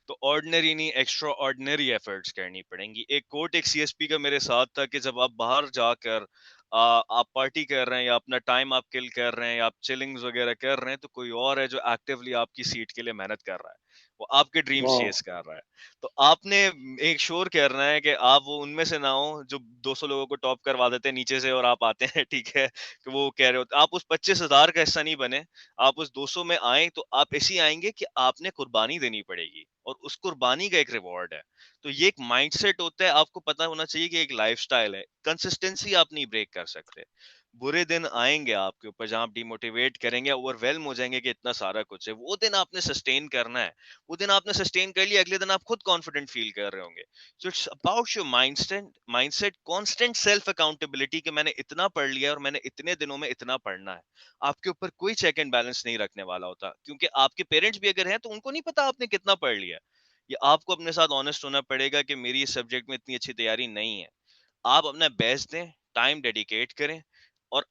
तो ऑर्डिनरी नहीं एक्स्ट्रा ऑर्डिनरी एफर्ट्स करनी पड़ेंगी। एक कोट एक सीएसपी का मेरे साथ था कि जब आप बाहर जाकर आप पार्टी कर रहे हैं या अपना टाइम आप किल कर रहे हैं या आप चिलिंग्स वगैरह कर रहे हैं, तो कोई और है जो एक्टिवली आपकी सीट के लिए मेहनत कर रहा है, वो आपके ड्रीम्स वाह। चेस कर रहा है। तो आपने एक श्योर करना है कि आप वो उनमें से ना हो जो 200 लोगों को टॉप करवा देते हैं नीचे से और आप आते हैं ठीक है कि वो कह रहे होते आप उस 25,000 का हिस्सा नहीं बने। आप उस 200 में आए तो आप ऐसे ही आएंगे कि आपने कुर्बानी देनी पड़ेगी और उस कुर्बानी का एक रिवॉर्ड है। तो ये एक माइंडसेट होता है, आपको पता होना चाहिए कि एक लाइफस्टाइल है, कंसिस्टेंसी आप नहीं ब्रेक कर सकते। बुरे दिन आएंगे आपके ऊपर जहां आप डिमोटिवेट करेंगे, ओवरवेलम हो जाएंगे कि इतना सारा कुछ है, वो दिन आपने सस्टेन करना है। वो दिन आपने सस्टेन कर लिया, अगले दिन आप खुद कॉन्फिडेंट फील कर रहे होंगे। So it's about your mindset constant self accountability कि मैंने इतना पढ़ लिया और मैंने इतने दिनों में इतना पढ़ना है। आपके ऊपर कोई चेक एंड बैलेंस नहीं रखने वाला होता, क्योंकि आपके पेरेंट्स भी अगर हैं तो उनको नहीं पता आपने कितना पढ़ लिया। ये आपको अपने साथ ऑनेस्ट होना पड़ेगा कि मेरी इस सब्जेक्ट में इतनी अच्छी तैयारी नहीं है। आप अपना बेस्ट दें, टाइम डेडिकेट करें और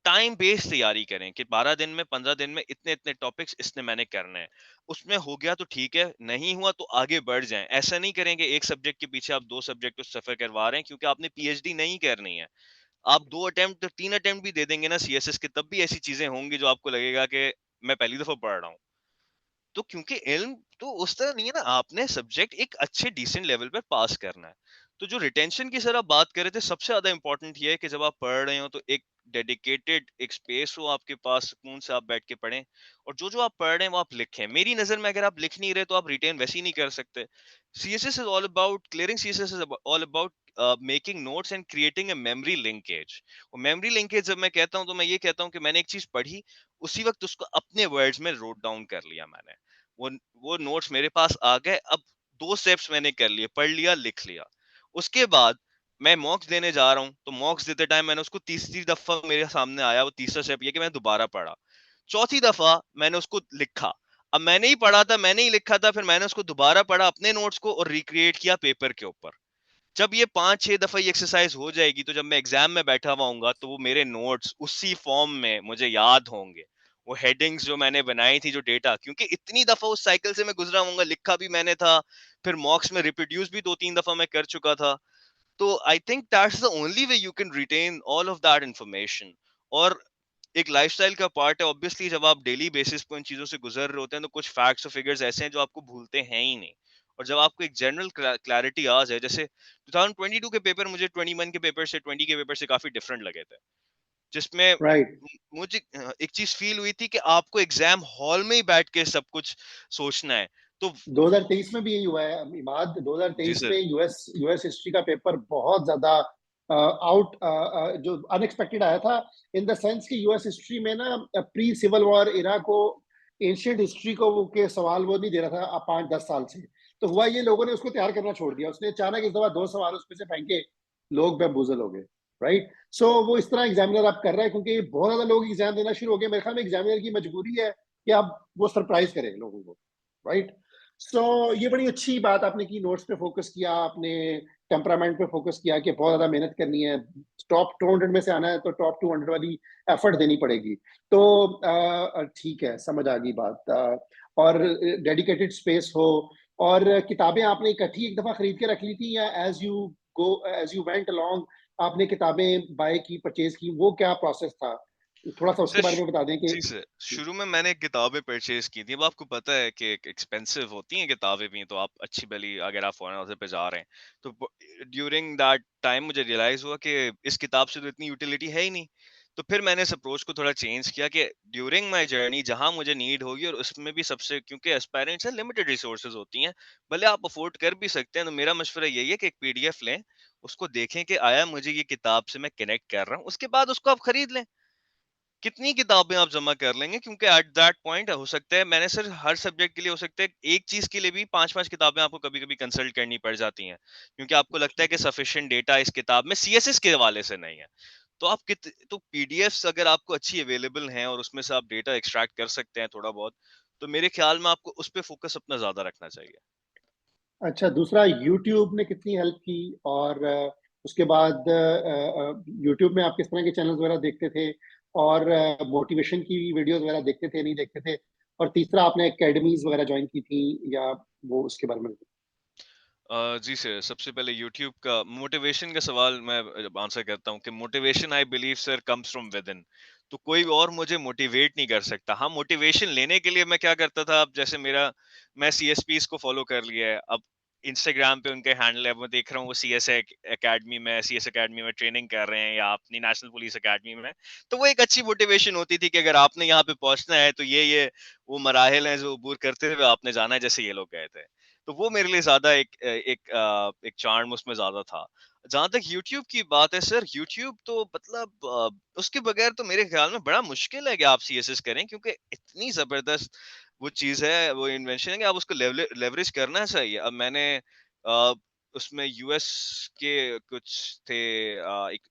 टाइम बेस्ड तैयारी करें कि 12 दिन में, 15 दिन में इतने इतने टॉपिक्स इसने मैंने करने हैं। उसमें हो गया तो ठीक है, नहीं हुआ तो आगे बढ़ जाएं। ऐसा नहीं करेंगे एक सब्जेक्ट के पीछे आप 2 सब्जेक्ट को सफर करवा रहे हैं, क्योंकि आपने पीएचडी नहीं करनी है। आप 2 अटेम्प्ट 3 अटेम्प्ट भी दे देंगे ना सीएसएस के, तब भी ऐसी चीजें होंगी जो आपको लगेगा कि मैं पहली दफा पढ़ रहा हूँ। तो क्योंकि इल्म तो उस तरह नहीं है ना, आपने सब्जेक्ट एक अच्छे डिसेंट लेवल पर पास करना है। तो जो रिटेंशन की सर आप बात कर रहे थे, सबसे ज्यादा इंपॉर्टेंट ये है कि जब आप पढ़ रहे हो तो एक डेडिकेटेड एक स्पेस हो आपके पास, सुकून से आप बैठ के पढ़ें और जो जो आप पढ़ रहे हैं वो आप लिखें। मेरी नजर में अगर आप लिख नहीं रहे तो आप रिटेन वैसे ही नहीं कर सकते। CSS is all about clearing, CSS is all about making notes and creating a memory linkage. और मेमोरी लिंकेज जब मैं कहता हूँ तो मैं ये कहता हूँ कि मैंने एक चीज पढ़ी, उसी वक्त उसको अपने वर्ड्स में रोट डाउन कर लिया मैंने। वो वो नोट्स मेरे पास आ गए। अब 2 स्टेप्स मैंने कर लिए, पढ़ लिया, लिख लिया। उसके बाद मैं मॉक्स देने जा रहा हूँ, तो मॉक्स देते टाइम मैंने उसको तीसरी दफा मेरे सामने आया, वो तीसरा स्टेप ये कि मैं दोबारा पढ़ा। चौथी दफा मैंने उसको लिखा। अब मैंने ही पढ़ा था, मैंने ही लिखा था, फिर मैंने उसको दोबारा पढ़ा अपने नोट्स को और रिक्रिएट किया पेपर के ऊपर। जब ये 5-6 दफा ये एक्सरसाइज हो जाएगी, तो जब मैं एग्जाम में बैठा हुआ हूंगा तो वो मेरे नोट्स उसी फॉर्म में मुझे याद होंगे। वो हेडिंग्स जो मैंने बनाई थी, जो डेटा, क्योंकि इतनी दफा उस साइकिल से मैं गुजरा हूंगा, लिखा भी मैंने था, फिर मॉक्स में रिप्रोड्यूस भी 2-3 दफा मैं कर चुका था। तो I think that's the only way you can retain all of that information. और एक लाइफस्टाइल का पार्ट है ऑब्वियसली, जब आप डेली बेसिस पे उन चीजों से गुजर रहे होते हैं तो कुछ फैक्ट्स और फिगर्स ऐसे हैं जो आपको भूलते हैं ही नहीं। और जब आपको एक जनरल क्लैरिटी आ जाए, जैसे 2022 के पेपर मुझे 21 के पेपर से, 20 के पेपर से काफी डिफरेंट लगे थे, जिसमें राइट। मुझे एक चीज फील हुई थी कि आपको एग्जाम हॉल में ही बैठ के सब कुछ सोचना है। तो 2023 में भी यही हुआ है इमाद। जी 2023 में सर। यूएस हिस्ट्री का पेपर बहुत ज्यादा आउट जो अनएक्सपेक्टेड आया था, इन द सेंस कि यूएस हिस्ट्री में ना प्री सिविल वॉर इरा को, एंशियंट हिस्ट्री को वो के सवाल वो नहीं दे रहा था 5-10 साल से। तो हुआ ये, लोगों ने उसको तैयार करना छोड़ दिया, उसने अचानक इस दफा 2 सवाल उसमें से फेंके, लोग बेबूजल हो गए। राइट। सो वो इस तरह एग्जामिनर आप कर रहा है, क्योंकि बहुत ज्यादा लोग एग्जाम देना शुरू हो गए। मेरे ख्याल में एग्जामिनर की मजबूरी है कि अब वो सरप्राइज करें लोगों को। राइट। सो ये बड़ी अच्छी बात आपने की, नोट्स पे फोकस किया आपने, टेम्परामेंट पे फोकस किया कि बहुत ज्यादा मेहनत करनी है, टॉप 200 में से आना है तो टॉप 200 वाली एफर्ट देनी पड़ेगी। तो ठीक है, समझ आ गई बात। और डेडिकेटेड स्पेस हो, और किताबें आपने इकट्ठी एक दफा खरीद के रख ली थी, या एज यू वेंट अलोंग आपने किताबें बाय की, परचेज की, वो क्या प्रोसेस था? थोड़ा सा उसके सर बारे में बता दें कि। जी सर, शुरू में मैंने किताबें परचेज की थी। अब आपको पता है कि एक्सपेंसिव होती हैं किताबें भी, तो आप अच्छी भली अगर आप फॉरेन ऑथर पे जा रहे हैं, तो ड्यूरिंग दैट टाइम मुझे रियलाइज हुआ कि इस किताब से तो इतनी यूटिलिटी है ही नहीं। तो फिर मैंने इस अप्रोच को थोड़ा चेंज किया कि ड्यूरिंग माय जर्नी जहां मुझे नीड होगी, और उसमें भी सबसे, क्योंकि एस्पायरेंट्स हैं, लिमिटेड रिसोर्सेज होती हैं, भले आप अफोर्ड कर भी सकते हैं, तो मेरा मशवरा यही है कि एक पीडीएफ लें, उसको देखें कि आया मुझे ये किताब से मैं कनेक्ट कर रहा हूँ, उसके बाद उसको आप खरीद लें। कितनी किताबें आप जमा कर लेंगे, क्योंकि एट दैट पॉइंट हो सकता है, मैंने सर हर सब्जेक्ट के लिए, हो सकता है एक चीज के लिए भी 5-5 किताबें आपको कभी कभी कंसल्ट करनी पड़ जाती हैं, क्योंकि आपको लगता है कि सफिशिएंट डेटा इस किताब में सीएसएस के हवाले से नहीं है। तो आप तो पीडीएफ्स अगर आपको अच्छी अवेलेबल हैं और उसमें से आप डेटा एक्सट्रैक्ट कर सकते हैं थोड़ा बहुत, तो मेरे ख्याल में आपको उस पर फोकस अपना ज्यादा रखना चाहिए। अच्छा, दूसरा यूट्यूब ने कितनी हेल्प की? और उसके बाद यूट्यूब में आप किस तरह के चैनल्स वगैरह देखते थे? और मोटिवेशन की वीडियोस वगैरह देखते थे, नहीं देखते थे? और तीसरा, आपने एकेडमीज वगैरह ज्वाइन की थी, या वो उसके बारे में? जी सर, सबसे पहले यूट्यूब का मोटिवेशन का सवाल मैं आंसर करता हूँ कि motivation I believe sir comes from with in. तो कोई और मुझे मोटिवेट नहीं कर सकता। हाँ, मोटिवेशन लेने के लिए मैं क्या करता था, अब जैसे मैं सीएसपीस को फॉलो कर लिया है। अब इंस्टाग्राम पे उनके हैंडल है, मैं देख रहा हूँ वो सीएस एकेडमी में ट्रेनिंग कर रहे हैं, या अपनी नेशनल पुलिस एकेडमी में। तो वो एक अच्छी मोटिवेशन होती थी कि अगर आपने यहाँ पे पहुंचना है तो ये वो मराहिल हैं जो अबूर करते हुए आपने जाना है, जैसे ये लोग गए थे। तो वो मेरे लिए ज्यादा एक चार्म उसमें ज्यादा था। जहां तक यूट्यूब की बात है सर, यूट्यूब तो मतलब उसके बगैर तो मेरे ख्याल में बड़ा मुश्किल है कि आप सीएसएस करें, क्योंकि इतनी जबरदस्त वो चीज है, वो इन्वेंशन है कि आप उसको लेवरेज करना चाहिए। अब मैंने अ, उसमें यूएस के कुछ थे,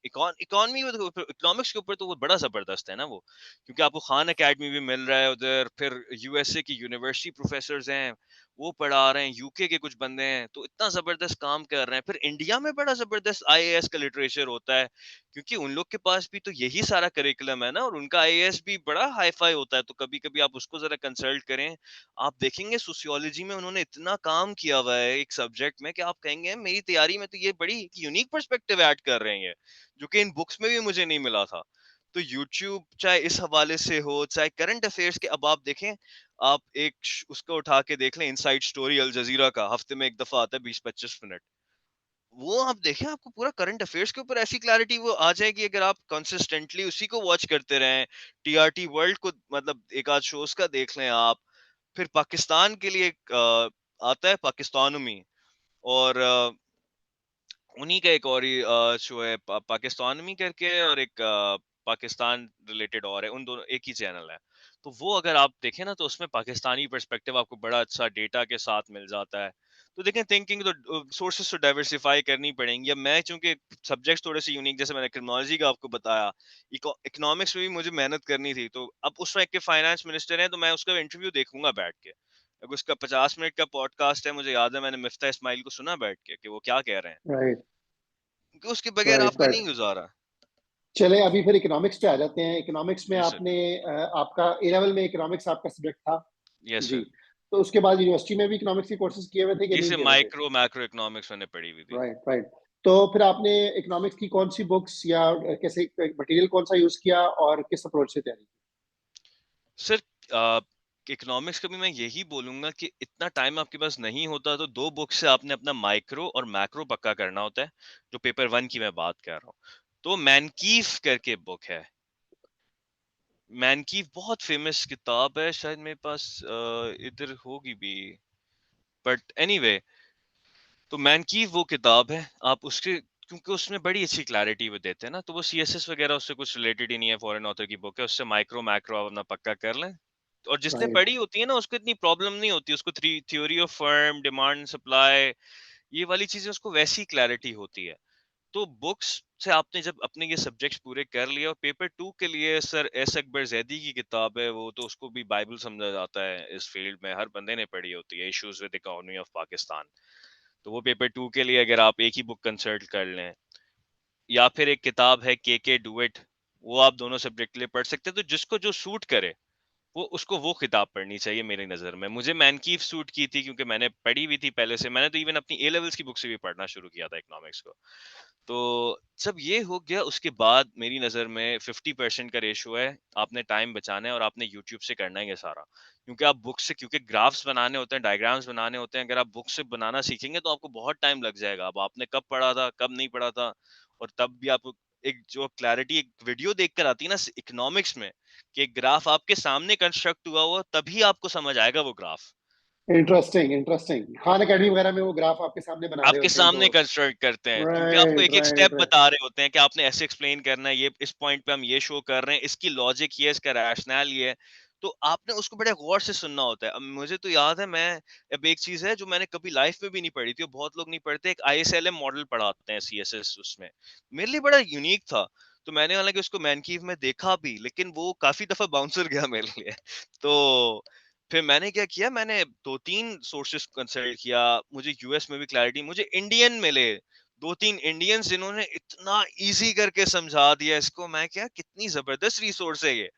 इकोनॉमी इकोनॉमिक्स के ऊपर, तो वो बड़ा जबरदस्त है ना वो, क्योंकि आपको खान एकेडमी भी मिल रहा है उधर, फिर यूएसए की यूनिवर्सिटी प्रोफेसर हैं वो पढ़ा रहे हैं, यूके के कुछ बंदे हैं तो इतना जबरदस्त काम कर रहे हैं। फिर इंडिया में बड़ा जबरदस्त आईएएस का लिटरेचर होता है, क्योंकि उन लोग के पास भी तो यही सारा करिकुलम है ना, और उनका आईएएस भी बड़ा हाई फाई होता है। तो कभी कभी आप उसको जरा कंसल्ट करें, आप देखेंगे सोशियोलॉजी में उन्होंने इतना काम किया हुआ है एक सब्जेक्ट में, कि आप कहेंगे मेरी तैयारी में तो ये बड़ी यूनिक पर्सपेक्टिव ऐड कर रहे हैं, जो कि इन बुक्स में भी मुझे नहीं मिला था। तो यूट्यूब चाहे इस हवाले से हो, चाहे करंट अफेयर्स के, अब आप देखें, आप उसको उठा के देख लें, इनसाइड स्टोरी अल जजीरा का, हफ्ते में एक दफा आता है 20-25 मिनट। वो आप देखें, आपको पूरा करंट अफेयर्स के ऊपर ऐसी क्लैरिटी वो आ जाएगी अगर आप कंसिस्टेंटली उसी को वॉच करते रहें। टीआरटी वर्ल्ड को मतलब एक आध शोज का देख लें आप। फिर पाकिस्तान के लिए आता है पाकिस्तानमी, और उन्हीं का एक और ही शो है पाकिस्तानमी करके, और एक पाकिस्तान रिलेटेड और है, उन दोनों एक ही चैनल है। तो वो अगर आप देखें ना, तो उसमें पाकिस्तानी पर्सपेक्टिव आपको बड़ा अच्छा डेटा के साथ मिल जाता है। तो देखें, थिंकिंग तो सोर्सेस तो डाइवर्सिफाई करनी पड़ेंगी। अब मैं चूंकि सब्जेक्ट्स थोड़े से यूनिक, जैसे मैंने क्रिमिनोलॉजी का आपको बताया, इकोनॉमिक्स में भी मुझे मेहनत करनी थी, तो अब उस वक्त के फाइनेंस मिनिस्टर हैं, तो मैं उसका इंटरव्यू देखूंगा बैठ के। अब उसका 50 मिनट का पॉडकास्ट है, मुझे याद है मैंने मिफ्ता इस्माइल को सुना बैठ के कि वो क्या कह रहे हैं, राइट, क्योंकि उसके बगैर राइट, आपका राइट। नहीं गुजारा। चले अभी फिर इकोनॉमिक्स पे आ जाते हैं। इकोनॉमिक्स में जी सर। आपने आपका ए लेवल में इकोनॉमिक्स आपका सब्जेक्ट था। यस जी। सर। तो उसके बाद यूनिवर्सिटी में भी इकोनॉमिक्स के कोर्सेज किए हुए थे कि जी नहीं सर, किए हुए थे? माइक्रो मैक्रो इकोनॉमिक्स मैंने पढ़ी हुई थी। Right, right. तो फिर आपने इकोनॉमिक्स की कौन सी बुक्स या कैसे मटेरियल कौन सा यूज किया और किस अप्रोच से तैयारी सर, इकोनॉमिक्स का भी मैं यही बोलूंगा कि इतना टाइम आपके पास नहीं होता, तो दो बुक से आपने अपना माइक्रो और मैक्रो पक्का करना होता है, जो पेपर 1 की मैं बात कर रहा हूँ। तो मैनकीफ करके बुक है। मैनकीफ बहुत फेमस किताब है, शायद मेरे पास इधर होगी भी, बट एनीवे, तो मैनकीव वो किताब है। आप उसके, क्योंकि उसमें बड़ी अच्छी क्लैरिटी वो देते हैं ना, तो वो सीएसएस वगैरह उससे कुछ रिलेटेड ही नहीं है, फॉरेन ऑथर की बुक है, उससे माइक्रो मैक्रो आप अपना पक्का कर लें। और थी? जिसने राइट। पढ़ी होती है ना, उसको इतनी प्रॉब्लम नहीं होती, उसको theory of firm, demand, supply, ये वाली चीजें उसको वैसी क्लैरिटी होती है। तो बुक्स से आपने जब अपने ये सब्जेक्ट्स पूरे कर लिए, और पेपर 2 के लिए सर एस अकबर जैदी की किताब है, वो तो उसको भी बाइबल समझा जाता है इस फील्ड में, हर बंदे ने पढ़ी होती है, issues with economy of Pakistan. तो वो पेपर 2 के लिए अगर आप एक ही बुक कंसल्ट कर लें, या फिर एक किताब है के डू इट, वो आप दोनों सब्जेक्ट के लिए पढ़ सकते हैं। तो जिसको जो सूट करे, वो उसको वो किताब पढ़नी चाहिए मेरी नज़र में। मुझे मैनकीफ सूट की थी, क्योंकि मैंने पढ़ी हुई थी पहले से, मैंने तो इवन अपनी ए लेवल्स की बुक से भी पढ़ना शुरू किया था इकोनॉमिक्स को। तो जब ये हो गया, उसके बाद मेरी नज़र में 50% का रेशो है, आपने टाइम बचाना है, और आपने यूट्यूब से करना है ये सारा। क्योंकि आप बुक से, क्योंकि ग्राफ्स बनाने होते हैं, डायग्राम्स बनाने होते हैं, अगर आप बुक से बनाना सीखेंगे तो आपको बहुत टाइम लग जाएगा। अब आपने कब पढ़ा था, कब नहीं पढ़ा था, और तब भी आप एक जो क्लैरिटी एक वीडियो देखकर आती है ना इकोनॉमिक्स में, कि एक ग्राफ आपके सामने कंस्ट्रक्ट हुआ हुआ, तभी आपको समझ आएगा वो graph. Interesting, interesting. Khan academy वगैरह में वो ग्राफ आपके सामने बना रहे आपके होते हैं तो। सामने कंस्ट्रक्ट करते हैं, क्योंकि आपको राइट, एक एक राइट, स्टेप राइट। बता रहे होते हैं कि आपने ऐसे एक्सप्लेन करना है, ये इस पॉइंट पे हम ये शो कर रहे हैं, इसकी लॉजिक ये है, इसका रैशनल ये है। तो आपने उसको बड़े गौर से सुनना होता है। अब मुझे तो याद है, मैं, अब एक चीज है जो मैंने कभी लाइफ में भी नहीं पढ़ी थी, और बहुत लोग नहीं पढ़ते, एक आईएसएलएम मॉडल पढ़ाते हैं सीएसएस उसमें, मेरे लिए बड़ा यूनिक था। तो मैंने हालांकि उसको मैनकीव में देखा भी, लेकिन वो काफी दफा बाउंसर गया मेरे लिए। तो फिर मैंने क्या किया, मैंने 2-3 सोर्सेस कंसल्ट किया, मुझे यूएस में भी क्लैरिटी, मुझे इंडियन मिले, 2-3 इंडियंस जिन्होंने इतना इजी करके समझा दिया इसको, मैं क्या, कितनी जबरदस्त रिसोर्स है ये।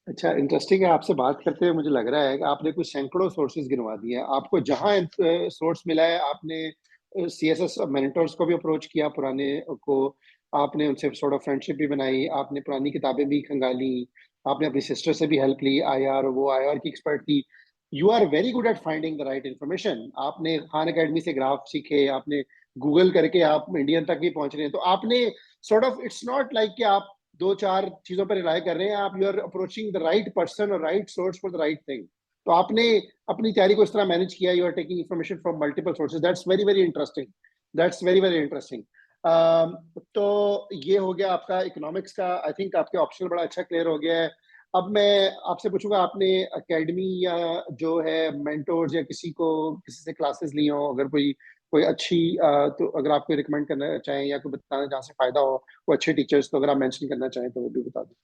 अच्छा, इंटरेस्टिंग है। आपसे बात करते हुए मुझे लग रहा है कि आपने कुछ सैकड़ों सोर्सेज गिनवा दिए हैं। आपको जहां सोर्स मिला है, आपने सीएसएस मेंटर्स को भी अप्रोच किया, पुराने को। आपने उनसे सॉर्ट ऑफ फ्रेंडशिप भी बनाई, आपने पुरानी किताबें भी खंगाली, आपने अपनी सिस्टर से भी हेल्प ली, आईआर, वो आईआर की एक्सपर्ट थी। You are very good at finding the right information. आपने खान एकेडमी से ग्राफ सीखे, आपने गूगल करके आप इंडियन तक भी पहुंच रहे हैं। तो आपने sort of, it's not like कि आप दो चार चीजों पर रिलाय कर रहे हैं, आप you are approaching the right person और right source for the right thing. तो आपने अपनी तैयारी को इस तरह मैनेज किया, you are taking information from multiple sources. That's very very interesting. That's very very interesting. तो ये हो गया आपका इकोनॉमिक्स का। आई थिंक आपके ऑप्शन बड़ा अच्छा क्लियर हो गया है। अब मैं आपसे पूछूंगा, आपने एकेडमी या जो है मेंटोर्स या किसी को, किसी से क्लासेस ली हो, अगर कोई कोई अच्छी तो अगर आप कोई रिकमेंड करना चाहें या कोई बताना जहाँ से फायदा हो, वो अच्छे टीचर्स, तो अगर आप मेंशन करना चाहें तो वो भी बता दें।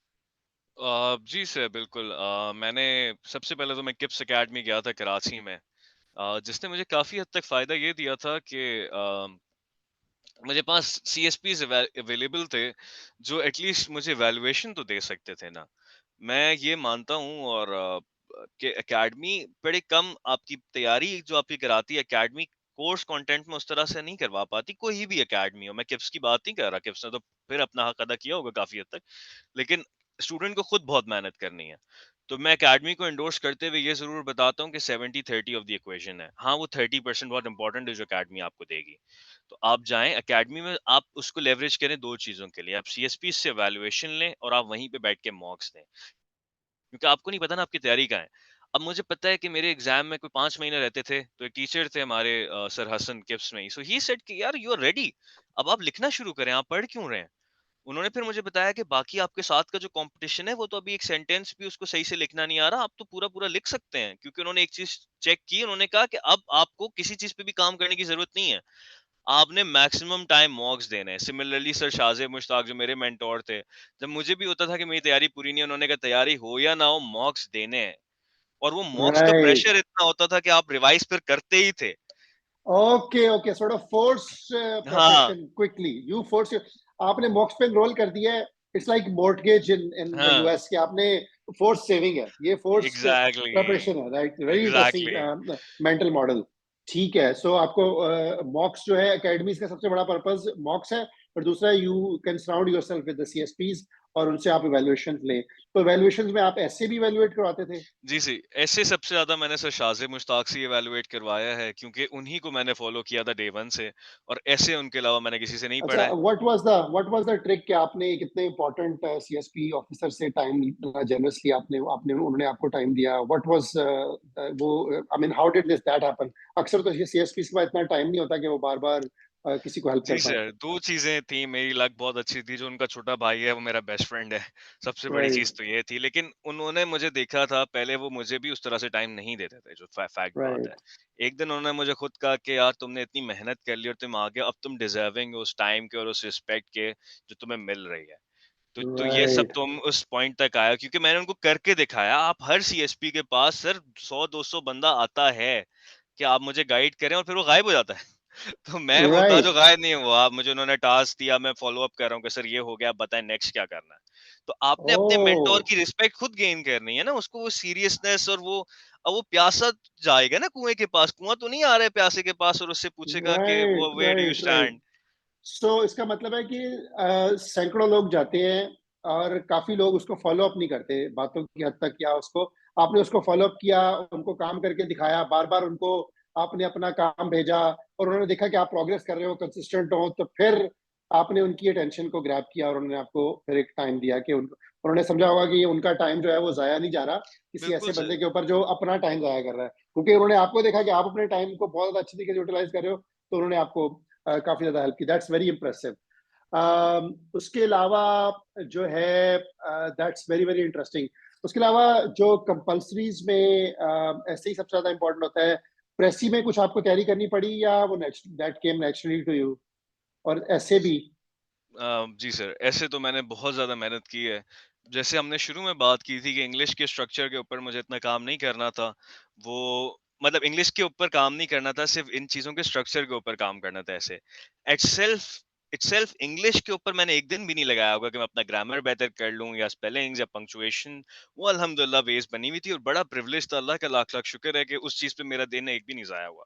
जी सर, बिल्कुल। मैंने सबसे पहले तो मैं किप्स एकेडमी गया था कराची में, जिसने मुझे काफी हद तक फायदा ये दिया था कि मुझे पास सीएसपीज अवेलेबल थे, जो एटलीस्ट मुझे वैल्यूएशन तो दे सकते थे ना। मैं ये मानता हूँ, और कि एकेडमी बड़े कम आपकी तैयारी जो आपकी कराती है एकेडमी, कोर्स कंटेंट में उस तरह से नहीं करवा पाती कोई भी एकेडमी हो। मैं किप्स की बात नहीं कर रहा, किप्स ने तो फिर अपना हक अदा किया होगा काफी हद तक, लेकिन स्टूडेंट को खुद बहुत मेहनत करनी है। तो मैं एकेडमी को एंडोर्स करते हुए ये जरूर बताता हूँ कि 70-30 ऑफ द इक्वेशन है। हाँ, वो 30% बहुत इंपॉर्टेंट है जो एकेडमी आपको देगी। तो आप जाएं एकेडमी में, आप उसको लेवरेज करें दो चीजों के लिए, आप सीएसपी से वैल्यूएशन लें, और आप वहीं पे बैठ के मॉक्स दें, क्योंकि आपको नहीं पता ना आपकी तैयारी कहाँ है। अब मुझे पता है कि मेरे एग्जाम में कोई 5 महीने रहते थे, तो एक टीचर थे हमारे, सर हसन किप्स में ही, सो ही सेड कि यार यू आर रेडी, अब आप लिखना शुरू करें, आप पढ़ क्यों रहे हैं? उन्होंने फिर मुझे बताया कि बाकी आपके साथ का जो कंपटीशन है वो तो अभी एक सेंटेंस भी उसको सही से लिखना नहीं आ रहा, आप तो पूरा पूरा लिख सकते हैं, क्योंकि उन्होंने एक चीज चेक की, उन्होंने कहा कि अब आपको किसी चीज पे भी काम करने की जरूरत नहीं है, आपने मैक्सिमम टाइम मॉक्स देने हैं। सिमिलरली सर शाज़ेब मुश्ताक जो मेरे मेंटोर थे, जब मुझे भी होता था कि मेरी तैयारी पूरी नहीं है, उन्होंने कहा तैयारी हो या ना हो मॉक्स देने हैं, और वो मॉक्स का राइट। प्रेशर इतना होता था कि आप रिवाइज फिर करते ही थे। Okay okay, sort of force हाँ, प्रोफेशन क्विकली, यू फोर्स, आपने मॉक्स पे एनरोल कर दिया है। It's like mortgage in in the हाँ, यूएस, के आपने फोर्स सेविंग है, ये फोर्स एग्जैक्टली, प्रिपरेशन है, right? Very exactly. Interesting mental model. ठीक है, सो आपको मॉक्स जो है, एकेडमीज का सबसे बड़ा पर्पस मॉक्स है, और दूसरा you can surround yourself with the CSPs, और उनसे आप इवैल्यूएशन लें। तो इवैल्यूएशन में आप ऐसे भी इवैल्यूएट करवाते थे? जी, जी। ऐसे सबसे ज़्यादा मैंने सर शाज़िब मुश्ताक से इवैल्यूएट करवाया है, क्योंकि उन्हीं को मैंने फ़ॉलो किया था डे 1 से, और ऐसे उनके अलावा मैंने किसी से नहीं अच्छा, पढ़ा है। व्हाट वाज द ट्रिक कि आपने एक इतने इंपॉर्टेंट सीएसपी ऑफिसर से टाइम जनरसली आपने आपने उन्होंने आपको टाइम दिया? व्हाट वाज वो, I mean how did this that happen? अक्सर तो ये सीएसपी के पास इतना टाइम नहीं होता कि वो बार बार किसी को हेल्प जी कर पाए। सर, 2 चीज़ें थी, मेरी लक बहुत अच्छी थी, जो उनका छोटा भाई है वो मेरा बेस्ट फ्रेंड है। सबसे बड़ी राइट चीज़ तो ये थी, लेकिन उन्होंने मुझे देखा था, पहले वो मुझे भी उस तरह से टाइम नहीं देते थे, जो फैक्ट बात है। राइट एक दिन उन्होंने मुझे खुद कहा कि यार तुमने इतनी मेहनत कर ली और तुम आ गए, अब तुम डिज़र्विंग हो उस टाइम के और उस रिस्पेक्ट के जो तुम्हें मिल रही है। तो ये सब राइट तुम उस पॉइंट तक आया, क्योंकि मैंने उनको करके दिखाया। आप हर सीएसपी के पास सर 100-200 बंदा आता है कि आप मुझे गाइड करें, और फिर वो गायब हो जाता है। तो मैं वो था जो राइट। गायब नहीं हुआ। मुझे उन्होंने टास्क दिया, मैं फॉलो अप कर रहा हूँ कि सर ये हो गया, आप बताएं नेक्स्ट क्या करना है। तो आपने अपने मेंटोर ओह की रिस्पेक्ट खुद गेन करनी है ना, उसको वो सीरियसनेस और वो, अब वो प्यासा जाएगा ना कुएं के पास, कुआं तो नहीं आ रहा है प्यासे के पास और उससे पूछेगा कि राइट वो where do you right right. Stand. So इसका मतलब है कि सैकड़ों लोग जाते हैं और काफी लोग उसको फॉलो अप नहीं करते, बातों की हद तक, या उसको आपने उसको फॉलो अप किया, उनको काम करके दिखाया, बार बार उनको आपने अपना काम भेजा, और उन्होंने देखा कि आप प्रोग्रेस कर रहे हो, कंसिस्टेंट हो, तो फिर आपने उनकी अटेंशन को ग्रैब किया और उन्होंने आपको फिर एक टाइम दिया कि उन्होंने समझा होगा कि ये उनका टाइम जो है वो जाया नहीं जा रहा किसी बिल्कुल ऐसे सर। बंदे के ऊपर जो अपना टाइम जाया कर रहा है, क्योंकि उन्होंने आपको देखा कि आप अपने टाइम को बहुत अच्छी तरीके से यूटिलाइज कर रहे हो, तो उन्होंने आपको काफी ज्यादा हेल्प की। That's very impressive. उसके अलावा जो है, दैट्स वेरी वेरी इंटरेस्टिंग। उसके अलावा जो कंपल्सरीज में ऐसे ही सबसे ज्यादा इंपॉर्टेंट होता है, प्रेसी में कुछ आपको तैयारी करनी पड़ी, या वो that came naturally to you? और ऐसे भी? जी सर, ऐसे तो मैंने बहुत ज़्यादा मेहनत की है। जैसे हमने शुरू में बात की थी कि इंग्लिश के स्ट्रक्चर के ऊपर मुझे इतना काम नहीं करना था। वो मतलब इंग्लिश के ऊपर काम नहीं करना था, सिर्फ़ इन चीज़ों के स्ट्रक्चर के ऊपर काम करना था ऐसे। इटसेल्फ इटसेल्फ इंग्लिश के ऊपर मैंने एक दिन भी नहीं लगाया होगा कि मैं अपना ग्रामर बेहतर कर लूँ या स्पेलिंग्स या पंक्चुएशन। वो अल्हम्दुलिल्लाह बेस बनी हुई थी, और बड़ा प्रिविलेज था, अल्लाह का लाख-लाख शुक्र है कि उस चीज़ पे मेरा दिन एक भी नहीं ज़ाया हुआ।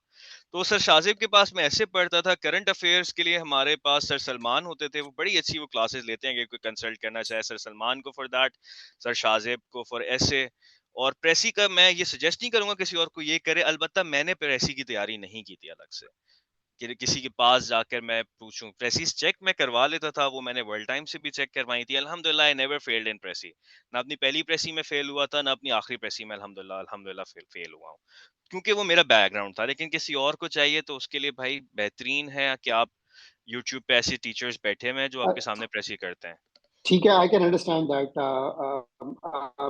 तो सर शाज़िब के पास मैं ऐसे पढ़ता था, करंट अफेयर्स के लिए हमारे पास सर सलमान होते थे, वो बड़ी अच्छी वो क्लासेस लेते हैं कि कोई कंसल्ट करना चाहे सर सलमान को फॉर दैट, सर शाज़िब को फॉर ऐसे। और प्रेसी का मैं ये सजेस्ट नहीं करूंगा किसी और को ये करे, अलबत्ता मैंने प्रेसी की तैयारी नहीं की थी अलग से कि किसी के पास जाकर मैं पूछूं। प्रेसीज चेक मैं करवा लेता था, वो मैंने वर्ल्ड टाइम से भी चेक करवाई थी। अल्हम्दुलिल्लाह आई नेवर फेल्ड इन प्रेसी। ना अपनी पहली प्रेसी में फेल हुआ था, ना अपनी आखिरी प्रेसी में अल्हम्दुलिल्लाह अल्हम्दुलिल्लाह फेल हुआ हूँ, क्योंकि वो मेरा बैकग्राउंड था। लेकिन किसी और को चाहिए तो उसके लिए भाई बेहतरीन है कि आप यूट्यूब पे ऐसे टीचर्स बैठे हुए हैं जो आपके सामने प्रेसी करते हैं। ठीक है, आई कैन अंडरस्टैंड दैट।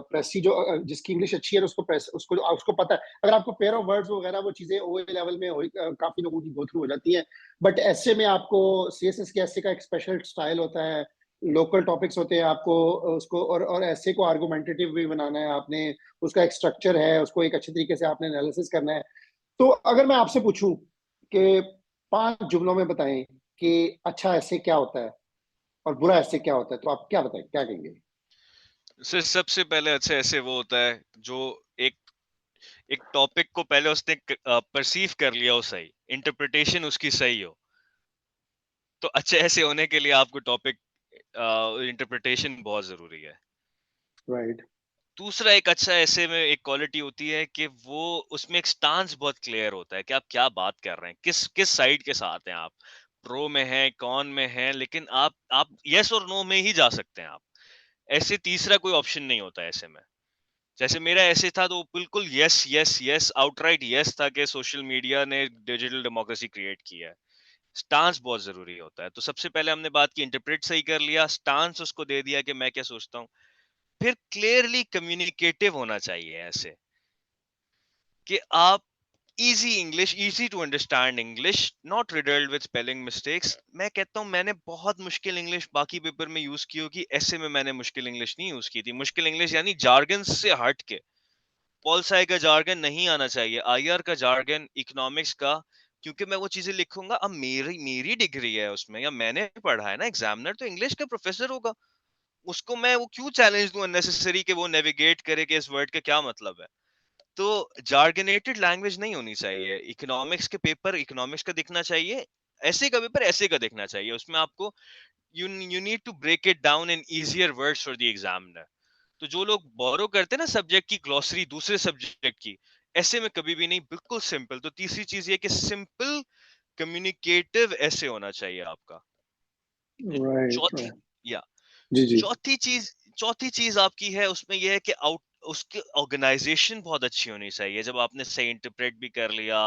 प्रेसी जो जिसकी इंग्लिश अच्छी है, उसको प्रेस उसको उसको पता है, अगर आपको पेयर ऑफ वर्ड्स वगैरह वो चीजें ओ लेवल में काफी लोगों की गो थ्रू हो जाती हैं। बट ऐसे में आपको सीएसएस के ऐसे का एक स्पेशल स्टाइल होता है, लोकल टॉपिक्स होते हैं, आपको उसको और ऐसे को आर्गुमेंटेटिव भी बनाना है आपने, उसका एक स्ट्रक्चर है, उसको एक अच्छे तरीके से आपने एनालिसिस करना है। तो अगर मैं आपसे पूछूं कि 5 जुमलों में बताएं कि अच्छा ऐसे क्या होता है और बुरा ऐसे क्या होता है, तो आप क्या बताएं, क्या कहेंगे? सर सबसे पहले अच्छा ऐसे वो होता है जो एक एक टॉपिक को पहले उसने परसीव कर लिया हो, सही इंटरप्रिटेशन उसकी सही हो। तो अच्छे ऐसे होने के लिए आपको टॉपिक इंटरप्रिटेशन बहुत जरूरी है। राइट दूसरा एक अच्छा ऐसे में एक क्वालिटी होती है कि वो उसमें एक स्टांस बहुत क्लियर होता है कि आप क्या बात कर रहे हैं, किस किस साइड के साथ हैं आप, प्रो में हैं, कॉन में हैं, लेकिन आप यस और नो में ही जा सकते हैं आप। ऐसे तीसरा कोई ऑप्शन नहीं होता ऐसे में। जैसे मेरा ऐसे था तो बिल्कुल yes yes yes outright yes था कि सोशल मीडिया ने डिजिटल डेमोक्रेसी क्रिएट की है। स्टांस बहुत जरूरी होता है। तो सबसे पहले हमने बात की, इंटरप्रेट सही कर लिया, स्टांस उसको दे दिया कि मैं क्या सोचता हूँ। फिर क्लियरली कम्युनिकेटिव होना चाहिए, ऐसे कि आप easy English, easy to understand English, not riddled with spelling mistakes. मैं कहता हूँ मैंने बहुत मुश्किल इंग्लिश बाकी पेपर में यूज की होगी, ऐसे में मैंने मुश्किल इंग्लिश नहीं यूज की थी। मुश्किल इंग्लिश यानी जार्गन से हट के, पॉल साई का जार्गन नहीं आना चाहिए, आईआर का जार्गन, इकोनॉमिक्स का। क्योंकि मैं वो चीजें लिखूंगा, अब मेरी मेरी डिग्री है उसमें, या मैंने पढ़ा है ना, एग्जामिनर तो इंग्लिश का प्रोफेसर होगा, उसको मैं वो क्यों चैलेंज दूं अननेसेसरी कि वो नेविगेट करे कि इस वर्ड का क्या मतलब है। तो जार्गनेटेड लैंग्वेज नहीं होनी चाहिए। इकोनॉमिक्स के पेपर इकोनॉमिक्स का दिखना चाहिए, ऐसे का पेपर ऐसे का दिखना चाहिए। उसमें आपको you need to break it down in easier words for the examiner. तो जो लोग बोरो करते हैं ना सब्जेक्ट की ग्लॉसरी दूसरे सब्जेक्ट की, ऐसे में कभी भी नहीं, बिल्कुल सिंपल। तो तीसरी चीज ये कि सिंपल कम्युनिकेटिव ऐसे होना चाहिए आपका। राइट, चौथी, राइट। या जी, जी। चौथी चीज आपकी है उसमें यह है कि आउट उसकी ऑर्गेनाइजेशन बहुत अच्छी होनी चाहिए। जब आपने सही इंटरप्रेट भी कर लिया,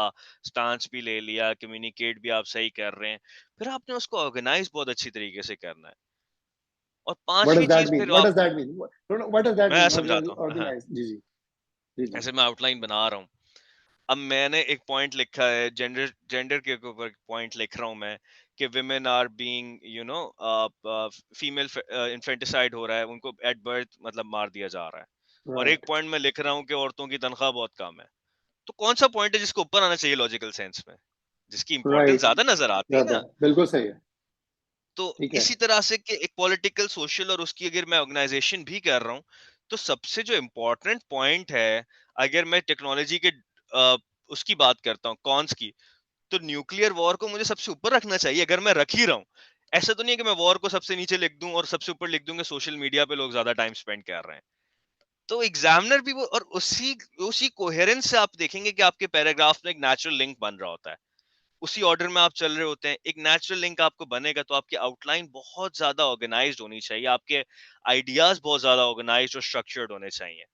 स्टांस भी ले लिया, कम्युनिकेट भी आप सही कर रहे हैं, फिर आपने उसको ऑर्गेनाइज बहुत अच्छी तरीके से करना है। और व्हाट पांचवी डज दैट चीज मीन? फिर व्हाट डज आपको, that mean? No, what does that मैं मीन समझाता हूँ, हाँ, ऑर्गेनाइज? जी, जी। जी, जी। ऐसे मैं आउटलाइन बना रहा हूँ। अब मैंने एक पॉइंट लिखा है, जेंडर जेंडर के ऊपर पॉइंट लिख रहा हूँ मैं, कि women are being female infanticide हो रहा है, उनको एट बर्थ मतलब मार दिया जा रहा है। और एक राइट, पॉइंट में लिख रहा हूँ कि औरतों की तनख्वाह बहुत कम है। तो कौन सा पॉइंट है जिसको ऊपर आना चाहिए लॉजिकल सेंस में, जिसकी इंपॉर्टेंस राइट। ज्यादा नजर आती है ज्यादा, ना। बिल्कुल सही है। तो ठीक है। इसी तरह से कि एक पॉलिटिकल सोशल और उसकी अगर मैं ऑर्गेनाइजेशन भी कर रहा हूँ, तो सबसे जो इम्पोर्टेंट पॉइंट है, अगर मैं टेक्नोलॉजी के उसकी बात करता हूँ कॉन्स की, तो न्यूक्लियर वॉर को मुझे सबसे ऊपर रखना चाहिए, अगर मैं रख ही रहा हूँ। ऐसा तो नहीं है कि मैं वॉर को सबसे नीचे लिख दूं और सबसे ऊपर लिख दूं कि सोशल मीडिया पे लोग ज्यादा टाइम स्पेंड कर रहे हैं। तो एग्जामिनर भी वो, और उसी उसी कोहेरेंस से आप देखेंगे कि आपके पैराग्राफ में एक नेचुरल लिंक बन रहा होता है, उसी ऑर्डर में आप चल रहे होते हैं, एक नेचुरल लिंक आपको बनेगा। तो आपकी आउटलाइन बहुत ज्यादा ऑर्गेनाइज्ड होनी चाहिए, आपके आइडियाज बहुत ज्यादा ऑर्गेनाइज्ड और स्ट्रक्चर्ड होने चाहिए।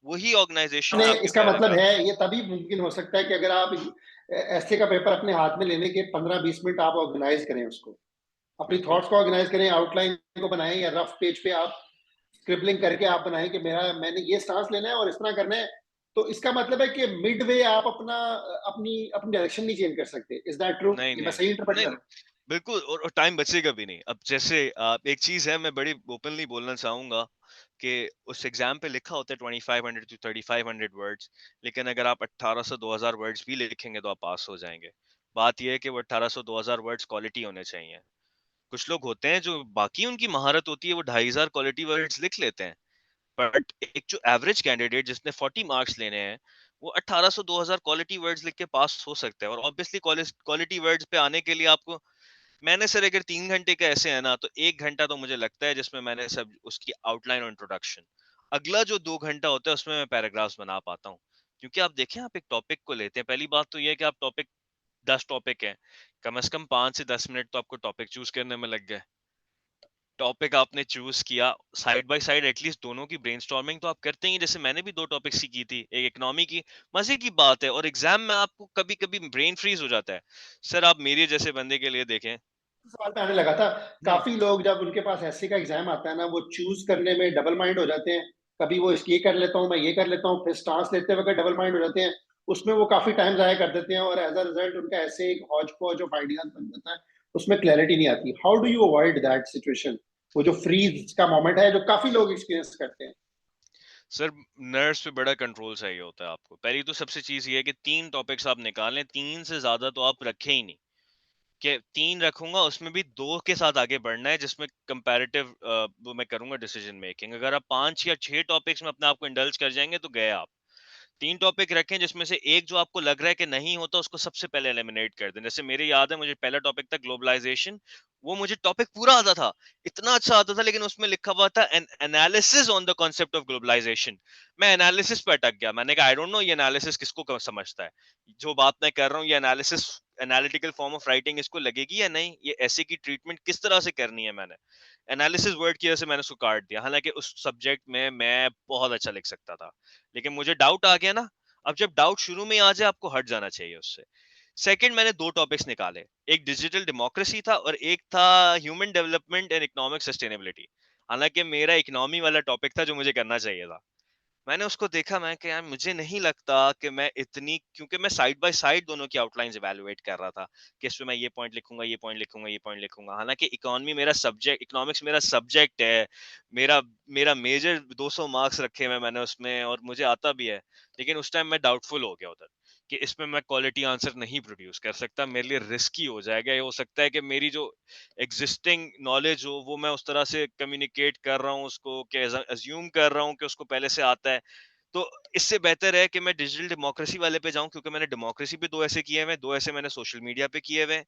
वही ऑर्गेनाइजेशन ने आपके इसका मतलब पैराग्राफ। है, ये तभी मुमकिन हो सकता है कि अगर आप ऐसे का पेपर अपने हाथ में लेने के 15-20 मिनट आप ऑर्गेनाइज करें उसको, अपनी बिल्कुल थॉट्स को ऑर्गेनाइज करें, आउटलाइन को बनाएं, या रफ पेज पे आप स्क्रिबलिंग करके आप बनाएं कि मैंने ये स्टांस लेना है और इस तरह करना है। तो इसका मतलब है कि मिड वे आप अपनी अपनी डायरेक्शन नहीं चेंज कर सकते। Is that true? नहीं ये मैं नहीं सही इंटरप्रेट कर नहीं, रहा हूँ? बिल्कुल। और टाइम बचेगा भी नहीं। अब जैसे एक चीज है, मैं बड़ी ओपनली बोलना चाहूंगा कि उस एग्जाम पे लिखा होता है 2500 to 3500 वर्ड्स, लेकिन अगर आप 1800 2000 वर्ड्स भी लिखेंगे तो आप पास हो जाएंगे। बात यह है कि वो 1800 2000 वर्ड्स क्वालिटी होने चाहिए। कुछ लोग होते हैं जो बाकी उनकी महारत होती है, वो 2500 क्वालिटी वर्ड्स लिख लेते हैं, बट एक जो एवरेज कैंडिडेट जिसने 40 मार्क्स लेने हैं, वो 1800 2000 क्वालिटी वर्ड्स लिख के पास हो सकता है। और ऑब्वियसली क्वालिटी वर्ड्स पे आने के लिए आपको, मैंने सर अगर 3 घंटे का ऐसे है ना, तो 1 घंटा तो मुझे लगता है जिसमें मैंने सब उसकी आउटलाइन और इंट्रोडक्शन, अगला जो 2 घंटा होता है उसमें मैं पैराग्राफ्स बना पाता हूँ। क्योंकि आप देखें, आप एक टॉपिक को लेते हैं, पहली बात तो यह है कि आप टॉपिक, 10 टॉपिक है, कम से कम 5 से 10 मिनट तो आपको टॉपिक चूज करने में लग गए। टॉपिक आपने चूज किया, साइड बाय साइड एटलीस्ट दोनों की ब्रेनस्टॉर्मिंग तो आप करते ही हैं। जैसे मैंने भी 2 टॉपिक्स की थी, एक इकोनॉमी की। मजे की बात है, और एग्जाम में आपको कभी कभी ब्रेन फ्रीज हो जाता है। सर आप मेरे जैसे बंदे के लिए देखें। सवाल पे आने लगा था। हम्म। काफी लोग जब उनके पास ऐसे का एग्जाम आता है ना, वो चूज करने में डबल माइंड हो जाते हैं। कभी वो ये कर लेता हूँ, मैं ये कर लेता हूँ, फिर स्टांस लेते वक्त डबल माइंड हो जाते हैं। उसमें वो काफी टाइम जाया कर देते हैं, और एज अ रिजल्ट उनका ऐसे एक हौज पौज ऑफ आइडियाज बन जाता है। उसमें क्लैरिटी नहीं आती। How do you avoid that situation? वो जो फ्रीज का मोमेंट है, जो काफी लोग एक्सपीरियंस करते हैं। सर नर्व्स पे बड़ा कंट्रोल चाहिए होता है आपको। पहली तो सबसे चीज ये है कि 3 टॉपिक्स आप निकालें, 3 से ज्यादा तो आप रखें ही नहीं। कि 3 रखूंगा, उसमें भी 2 के साथ आगे बढ़ना है, जिसमें कंपैरेटिव वो मैं करूंगा डिसीजन मेकिंग। अगर आप 5 या 6 टॉपिक्स में अपने आप को इंडल्ज कर जाएंगे तो गए आप। 3 टॉपिक रखें जिसमें से एक जो आपको लग रहा है कि नहीं होता, उसको सबसे पहले एलिमिनेट कर दें। जैसे मेरे याद है, मुझे पहला टॉपिक था ग्लोबलाइजेशन, वो मुझे टॉपिक पूरा आता था, इतना अच्छा आता था, लेकिन उसमें लिखा हुआ था an analysis on the concept of globalisation. मैं एनालिसिस पे अटक गया, मैंने कहा आई डोंट नो ये एनालिसिस किसको समझता है, जो बात मैं कर रहा हूँ ये analysis, analytical form of writing इसको लगेगी या नहीं, ये ऐसे की ट्रीटमेंट किस तरह से करनी है। मैंने एनालिसिस वर्ड की वजह से मैंने उसको काट दिया, हालांकि उस सब्जेक्ट में मैं बहुत अच्छा लिख सकता था, लेकिन मुझे डाउट आ गया ना। अब जब डाउट शुरू में ही आ जाए, आपको हट जाना चाहिए उससे। सेकंड मैंने दो टॉपिक्स निकाले, एक डिजिटल डेमोक्रेसी था और एक था human development and economic sustainability. हालांकि मेरा इकोनॉमी वाला टॉपिक था जो मुझे करना चाहिए था। मैंने उसको देखा, मैं कि यार मुझे नहीं लगता कि मैं इतनी, क्योंकि मैं साइड बाय साइड दोनों की आउटलाइंस इवैल्यूएट कर रहा था कि इसमें मैं ये पॉइंट लिखूंगा, ये पॉइंट लिखूंगा, ये पॉइंट लिखूंगा। हालांकि इकोनॉमी मेरा सब्जेक्ट, इकोनॉमिक्स मेरा सब्जेक्ट है, मेरा मेरा मेजर 200 मार्क्स रखे हुए मैंने उसमें और मुझे आता भी है। लेकिन उस टाइम मैं डाउटफुल हो गया उधर कि इसमें मैं क्वालिटी आंसर नहीं प्रोड्यूस कर सकता, मेरे लिए रिस्की हो जाएगा। ये हो सकता है कि मेरी जो एग्जिस्टिंग नॉलेज हो वो मैं उस तरह से कम्युनिकेट कर रहा हूँ उसको, कि अज्यूम कर रहा हूँ कि उसको पहले से आता है। तो इससे बेहतर है कि मैं डिजिटल डेमोक्रेसी वाले पे जाऊं, क्योंकि मैंने डेमोक्रेसी पे दो ऐसे किए हुए हैं, दो ऐसे मैंने सोशल मीडिया पे किए हुए हैं,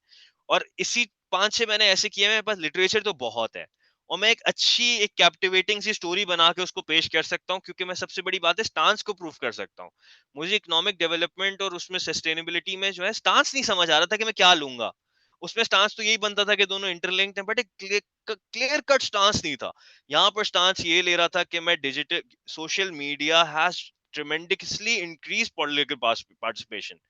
और इसी पांच छह मैंने ऐसे किए हुए हैं। बस लिटरेचर तो बहुत है और मैं एक अच्छी, एक कैप्टिवेटिंग सी स्टोरी बना के उसको पेश कर सकता हूँ, क्योंकि मैं सबसे बड़ी बात है स्टांस को प्रूव कर सकता हूँ। मुझे इकोनॉमिक डेवलपमेंट और उसमें सस्टेनेबिलिटी में जो है स्टांस नहीं समझ आ रहा था कि मैं क्या लूंगा। उसमें स्टांस तो यही बनता था कि दोनों इंटरलिंक्ड हैं, बट एक क्लियर कट स्टांस नहीं था। यहाँ पर स्टांस ये ले रहा था कि मैं digital, social media has tremendously increase political participation.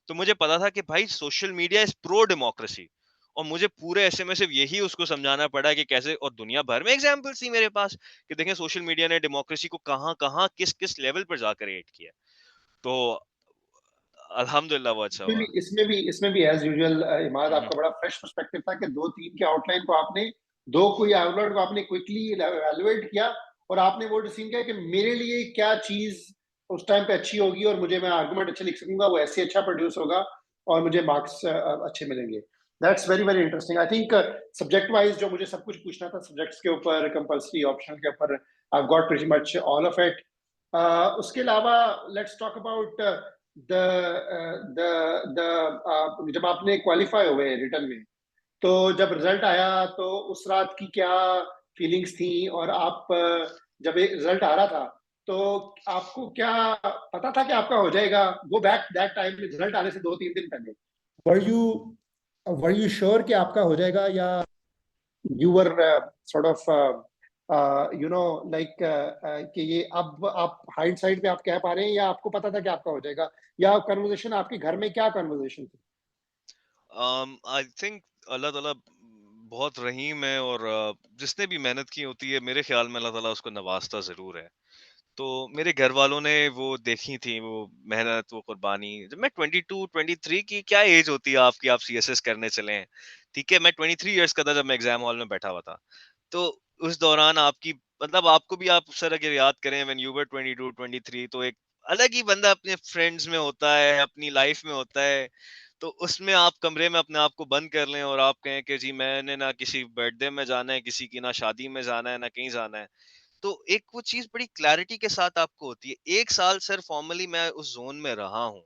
तो मुझे पता था कि भाई social media is pro democracy, और मुझे पूरे ऐसे में सिर्फ यही उसको समझाना पड़ा कि कैसे, और दुनिया भर में एग्जाम्पल्स थी मेरे पास कि देखें सोशल मीडिया ने डेमोक्रेसी को कहाँ कहाँ किस किस लेवल पर जाकर एड किया। तो अल्हम्दुलिल्लाह वो अच्छा हुआ। इसमें भी एज यूजुअल इमाद, हम्म। आपका बड़ा फ्रेश पर्सपेक्टिव था कि दो तीन के आउटलाइन को आपने, दो कोई आउटलाइन को आपने क्विकली एवेलुएट किया और आपने वो डिसीजन किया कि मेरे लिए क्या चीज उस टाइम पे अच्छी होगी और मुझे, मैं आर्गुमेंट अच्छे लिख सकूंगा, वो ऐसे अच्छा प्रोड्यूस होगा और मुझे मार्क्स अच्छे मिलेंगे। That's very very interesting. I think subject wise जो मुझे सब कुछ पूछना था सब्जेक्ट्स के ऊपर, कंपल्सरी ऑप्शनल के ऊपर, I got pretty much all of it. उसके अलावा लेट्स टॉक अबाउट द जब आपने क्वालिफाई हुए रिटर्न में, तो जब रिजल्ट आया तो उस रात की क्या फीलिंग्स थी, और आप जब रिजल्ट आ रहा था तो आपको क्या पता था कि आपका हो जाएगा? Go back that time, result आने से 2-3 दिन पहले, were you were you sure कि आपका हो जाएगा, या you were sort of you know like कि ये अब आप हाइंडसाइड पे आप कह पा रहे हैं, या आपको पता था कि आपका हो जाएगा, या कन्वर्सेशन आपके घर में क्या कन्वर्सेशन थी? आई थिंक अल्लाह ताला बहुत रहीम है, और जिसने भी मेहनत की होती है मेरे ख्याल में अल्लाह ताला उसको नवाजता जरूर है। तो मेरे घर वालों ने वो देखी थी, वो मेहनत, वो कुर्बानी। जब मैं 22 23 की क्या एज होती है आपकी, आप सीएसएस करने चले हैं, ठीक है, मैं 23 इयर्स का था जब मैं एग्जाम हॉल में बैठा हुआ था। तो उस दौरान आपकी, मतलब आपको भी, आप उस तरह की याद करें व्हेन यू वर 22 23, तो एक अलग ही बंदा अपने फ्रेंड्स में होता है, अपनी लाइफ में होता है। तो उसमें आप कमरे में अपने आप को बंद कर लें और आप कहें कि जी मैंने ना किसी बर्थडे में जाना है, किसी की ना शादी में जाना है, ना कहीं जाना है। तो एक वो चीज बड़ी क्लैरिटी के साथ आपको होती है। एक साल सर फॉर्मली मैं उस जोन में रहा हूँ,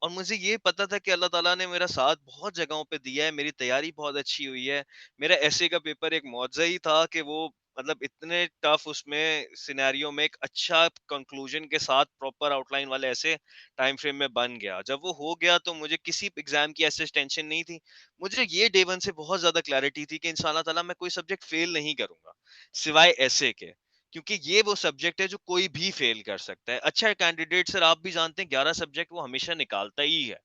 और मुझे ये पता था कि अल्लाह ताला ने मेरा साथ बहुत जगहों पे दिया है, मेरी तैयारी बहुत अच्छी हुई है। मेरा एसए का पेपर एक मौजज़ा ही था कि वो, मतलब इतने टफ उसमें सिनेरियो में एक अच्छा कंक्लूजन के साथ प्रॉपर आउटलाइन वाले ऐसे टाइम फ्रेम में बन गया। जब वो हो गया तो मुझे किसी एग्जाम की ऐसे टेंशन नहीं थी। मुझे ये डे वन से बहुत ज्यादा क्लैरिटी थी कि इंशाल्लाह ताला मैं कोई सब्जेक्ट फेल नहीं करूंगा सिवाय एसए के, क्योंकि ये वो सब्जेक्ट है जो कोई भी फेल कर सकता है। अच्छा कैंडिडेट सर आप भी जानते हैं 11 सब्जेक्ट वो हमेशा निकालता ही है,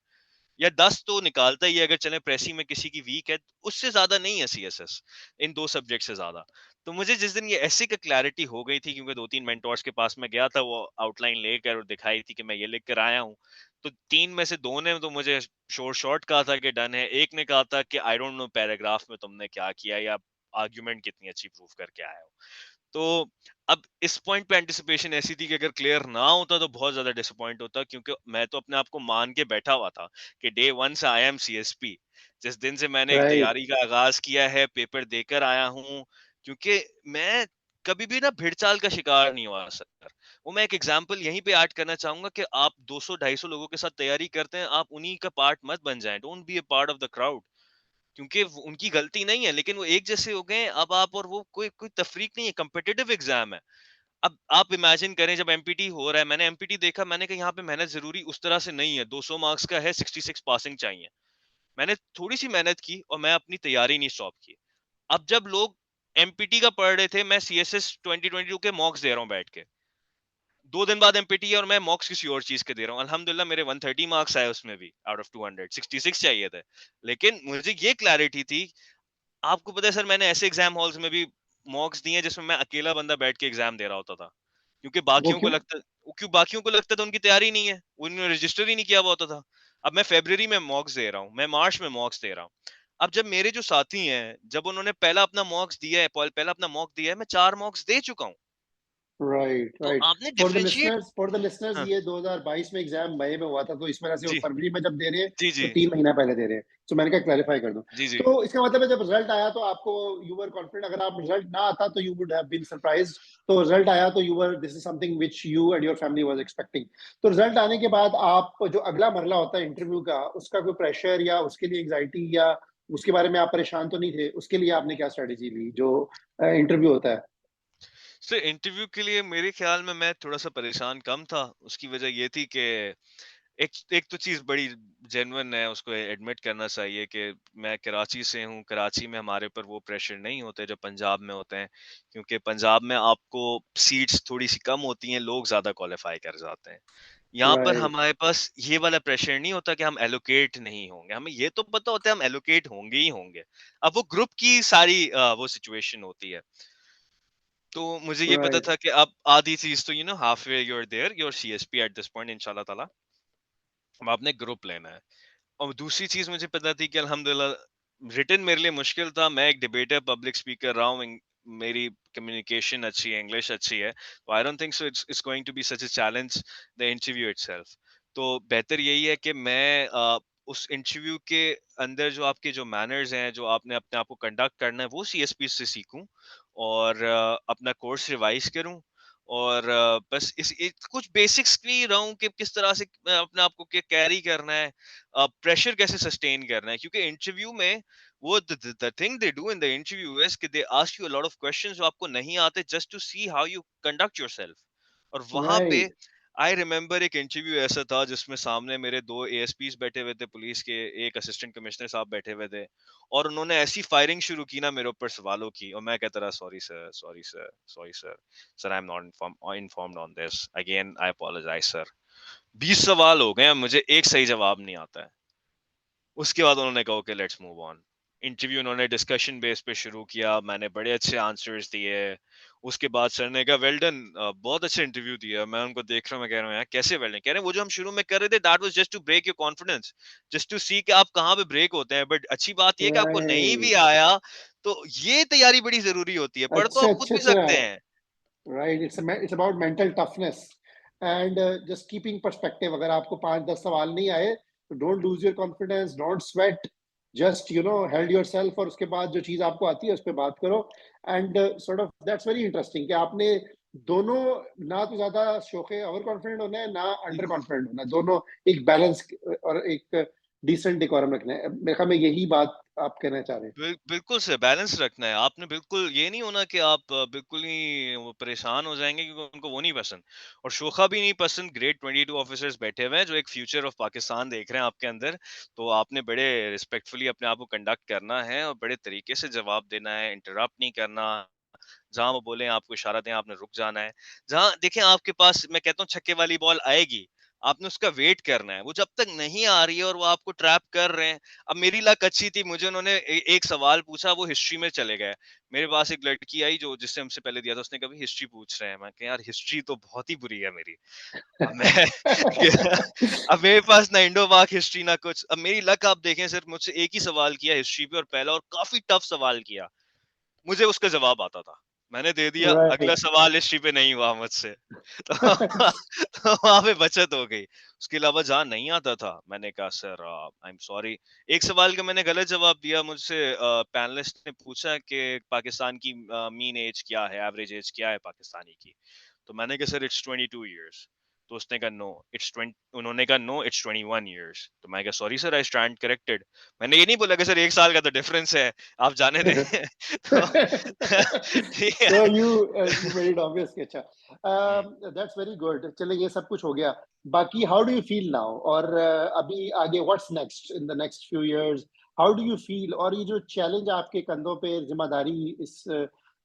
या 10 तो निकालता ही है, अगर चले प्रेसी में किसी की वीक है, उससे ज्यादा नहीं है सीएसएस, इन दो सब्जेक्ट से ज्यादा। तो मुझे जिस दिन ये ऐसे का क्लैरिटी हो गई थी, क्योंकि दो तीन मेंटोर्स के पास मैं गया था, वो आउटलाइन लेकर और दिखाई थी कि मैं ये लिख कर आया हूँ। तो तीन में से दो ने तो मुझे शोर शॉर्ट कहा था कि डन है, एक ने कहा था कि आई डोंट नो पैराग्राफ में तुमने क्या किया, या आर्ग्यूमेंट कितनी अच्छी प्रूव करके आए हो। तो अब इस पॉइंट पे एंटिसिपेशन ऐसी थी कि अगर क्लियर ना होता तो बहुत ज्यादा डिसअपॉइंट होता, क्योंकि मैं तो अपने आप को मान के बैठा हुआ था कि डे वन से आई एम सीएसपी। जिस दिन से मैंने एक राइट। तैयारी का आगाज किया है, पेपर देकर आया हूँ, क्योंकि मैं कभी भी ना भिड़चाल का शिकार नहीं हुआ सर। वो मैं एक एग्जांपल यहीं पे ऐड करना चाहूंगा कि आप 200 250 लोगों के साथ तैयारी करते हैं, आप उन्हीं का पार्ट मत बन जाएं, don't be a part of the crowd. क्योंकि उनकी गलती नहीं है, लेकिन वो एक जैसे हो गए, अब आप और वो कोई कोई तफरीक नहीं है, कम्पिटिटिव एग्जाम है। अब आप इमेजिन करें जब एमपीटी हो रहा है, मैंने एमपीटी देखा, मैंने कहा यहाँ पे मेहनत जरूरी उस तरह से नहीं है, 200 मार्क्स का है, 66 पासिंग चाहिए। मैंने थोड़ी सी मेहनत की और मैं अपनी तैयारी नहीं स्टॉप की। अब जब लोग एमपीटी का पढ़ रहे थे, मैं सीएसएस 2022 के मॉक्स दे रहा हूँ बैठ के। 2 दिन बाद एमपीटी है और मैं मॉक्स किसी और चीज के दे रहा हूँ। अल्हम्दुलिल्लाह मेरे 130 मार्क्स आए उसमें भी, आउट ऑफ 200 66 चाहिए थे। लेकिन मुझे ये क्लैरिटी थी, आपको पता है सर, मैंने ऐसे एग्जाम हॉल्स में भी मॉक्स दिए हैं जिसमें मैं अकेला बंदा बैठ के एग्जाम दे रहा होता था, क्योंकि वो बाकियों को क्यों? लगता बाकियों को लगता था उनकी तैयारी नहीं है, उन्होंने रजिस्टर ही नहीं किया हुआ होता था। अब मैं फरवरी में मॉक्स दे रहा हूँ, मैं मार्च में मॉक्स दे रहा हूँ। अब जब मेरे जो साथी हैं, जब उन्होंने पहला अपना मॉक्स दिया है, पहला अपना मॉक दिया है, मैं 4 मॉक्स दे चुका हूँ। राइट, तो राइट। आपने डिफरेंशिएट। फॉर द लिसनर्स, हाँ, ये 2022 में एग्जाम मई में हुआ था, तो इस वजह से वो जी, फरवरी में जब दे रहे हैं जी, तो जी, 3 महीना पहले दे रहे हैं। तो मैंने कहा क्लैरिफाई कर दूं। जी, जी। तो इसका मतलब है जब रिजल्ट आया तो आपको, यू वर कॉन्फिडेंट। अगर आप रिजल्ट ना आता तो you would have been surprised. तो रिजल्ट आया तो you were, this is something which you and your family was expecting. तो रिजल्ट आने के बाद आप जो अगला मरला होता है इंटरव्यू का, उसका कोई प्रेशर या उसके लिए एंजाइटी या उसके बारे में आप परेशान तो नहीं थे? उसके लिए आपने क्या स्ट्रेटेजी ली जो इंटरव्यू होता है? सर इंटरव्यू के लिए मेरे ख्याल में मैं थोड़ा सा परेशान कम था। उसकी वजह ये थी कि एक एक तो चीज बड़ी जेन्युइन है, उसको एडमिट करना चाहिए कि मैं कराची से हूँ। कराची में हमारे पर वो प्रेशर नहीं होते जो पंजाब में होते हैं, क्योंकि पंजाब में आपको सीट्स थोड़ी सी कम होती हैं, लोग ज्यादा क्वालिफाई कर जाते हैं। यहाँ पर राइट, हमारे पास ये वाला प्रेशर नहीं होता कि हम एलोकेट नहीं होंगे, हमें ये तो पता होता है हम एलोकेट होंगे ही होंगे। अब वो ग्रुप की सारी वो सिचुएशन होती है। तो मुझे ये पता राइट। था कि अब आधी चीज तो half way you're there, your CSP at this point इंशाल्लाह ताला। अब आपने ग्रुप लेना है। और दूसरी चीज मुझे पता थी कि अल्हम्दुलिल्लाह रिटन मेरे लिए मुश्किल था, मैं एक डिबेटर पब्लिक स्पीकर रहा हूँ, मेरी कम्युनिकेशन अच्छी है, इंग्लिश अच्छी है, तो I don't think so it's it's going to be such a challenge the interview itself. तो बेहतर यही है कि मैं उस इंटरव्यू के अंदर जो आपके जो मैनर्स हैं, जो आपने अपने आप को कंडक्ट करना है, वो सीएसपी से सीखूं और अपना कोर्स रिवाइज करूं। और बस कुछ बेसिक्स भी रहूं कि किस तरह से अपने आप को कैरी करना है, प्रेशर कैसे सस्टेन करना है, क्योंकि इंटरव्यू में वो the thing they do in the interview is कि they ask you a lot of questions जो आपको नहीं आते, just to see how you conduct yourself. और वहां पे राइट। आई रिमेम्बर एक इंटरव्यू ऐसा था जिसमें सामने मेरे 2 एएसपीस बैठे हुए थे पुलिस के, एक असिस्टेंट कमिश्नर साहब बैठे हुए थे, और उन्होंने ऐसी फायरिंग शुरू की ना मेरे ऊपर सवालों की, और मैं कहता रहा sorry sir, sorry sir, sorry sir, sir I am not informed on this, again I apologise sir. 20 सवाल हो गए, मुझे एक सही जवाब नहीं आता है। उसके बाद उन्होंने कहा okay let's move on. Interview उन्होंने डिस्कशन बेस पे शुरू किया, मैंने बड़े अच्छे आंसर्स दिए। उसके बाद सर ने कहा वेल डन, बहुत अच्छा इंटरव्यू दिया। मैं उनको देख रहा हूँ, मैं कह रहा हूँ यार कैसे वेल डन, कह रहे हैं वो जो हम शुरू में कर रहे थे that was just to break your confidence, just to see कि आप कहाँ पे ब्रेक होते हैं। बट अच्छी बात ये है कि आपको नहीं भी राइट। आया तो ये तैयारी बड़ी जरूरी होती है, पढ़ तो अच्छा, आप खुद अच्छा, भी सकते अच्छा। हैं। Right, it's about mental toughness and just keeping perspective. अगर आपको 5-10 सवाल नहीं आए तो don't lose your confidence, don't sweat, just held yourself, और उसके बाद जो चीज आपको आती है उस पे बात करो। And sort of that's very interesting कि आपने दोनों, ना तो ज्यादा शोखे ओवर कॉन्फिडेंट होना है, ना अंडर कॉन्फिडेंट होना है, दोनों एक बैलेंस और एक डिसेंट डेकोरम रखना है। मेरे ख्याल में यही बात आप कहना चाह रहे हैं। बिल्कुल से बैलेंस रखना है आपने, बिल्कुल ये नहीं होना कि आप बिल्कुल ही वो परेशान हो जाएंगे क्योंकि उनको वो नहीं पसंद, और शोखा भी नहीं पसंद। ग्रेड 22 ऑफिसर्स बैठे हुए हैं जो एक फ्यूचर ऑफ पाकिस्तान देख रहे हैं आपके अंदर। तो आपने बड़े रिस्पेक्टफुली अपने आप को कंडक्ट करना है और बड़े तरीके से जवाब देना है, इंटरप्ट नहीं करना। जहां वो बोले आपको इशारा दें, आपने रुक जाना है। जहां देखें आपके पास, मैं कहता हूँ छक्के वाली बॉल आएगी, आपने उसका वेट करना है। वो जब तक नहीं आ रही है और वो आपको ट्रैप कर रहे हैं। अब मेरी लक अच्छी थी, मुझे उन्होंने एक सवाल पूछा, वो हिस्ट्री में चले गए। मेरे पास एक लड़की आई जो जिससे हमसे पहले दिया था, उसने कभी हिस्ट्री पूछ रहे हैं। मैं कहा यार हिस्ट्री तो बहुत ही बुरी है मेरी। अब मैं अब मेरे पास ना इंडो पाक हिस्ट्री ना कुछ। अब मेरी लक आप देखें, सिर्फ मुझसे एक ही सवाल किया हिस्ट्री पे, और पहला और काफी टफ सवाल किया, मुझे उसका जवाब आता था, मैंने दे दिया। अगला राइट। सवाल हिस्ट्री पे नहीं हुआ मुझसे। तो, तो वहां पे बचत हो गई। उसके अलावा जहाँ नहीं आता था, मैंने कहा सर आई एम सॉरी। एक सवाल का मैंने गलत जवाब दिया, मुझसे पैनलिस्ट ने पूछा कि पाकिस्तान की मीन एज क्या है, एवरेज एज क्या है पाकिस्तानी की। तो मैंने कहा सर इट्स 22 years। तो उसने कहा नो इट्स 20, उन्होंने कहा नो इट्स 21 years। तो मैं कहा sorry sir I stand corrected. मैंने ये नहीं बोला कि सर 1 साल का तो डिफरेंस है, आप जाने दें। तो ठीक है। So you made it obvious कि अच्छा। हम्म। That's very good। चलिए ये सब कुछ हो गया। बाकी how do you feel now? और अभी आगे what's next in the next few years? How do you feel? और ये जो चैलेंज आपके कंधों पे, जिम्मेदारी इस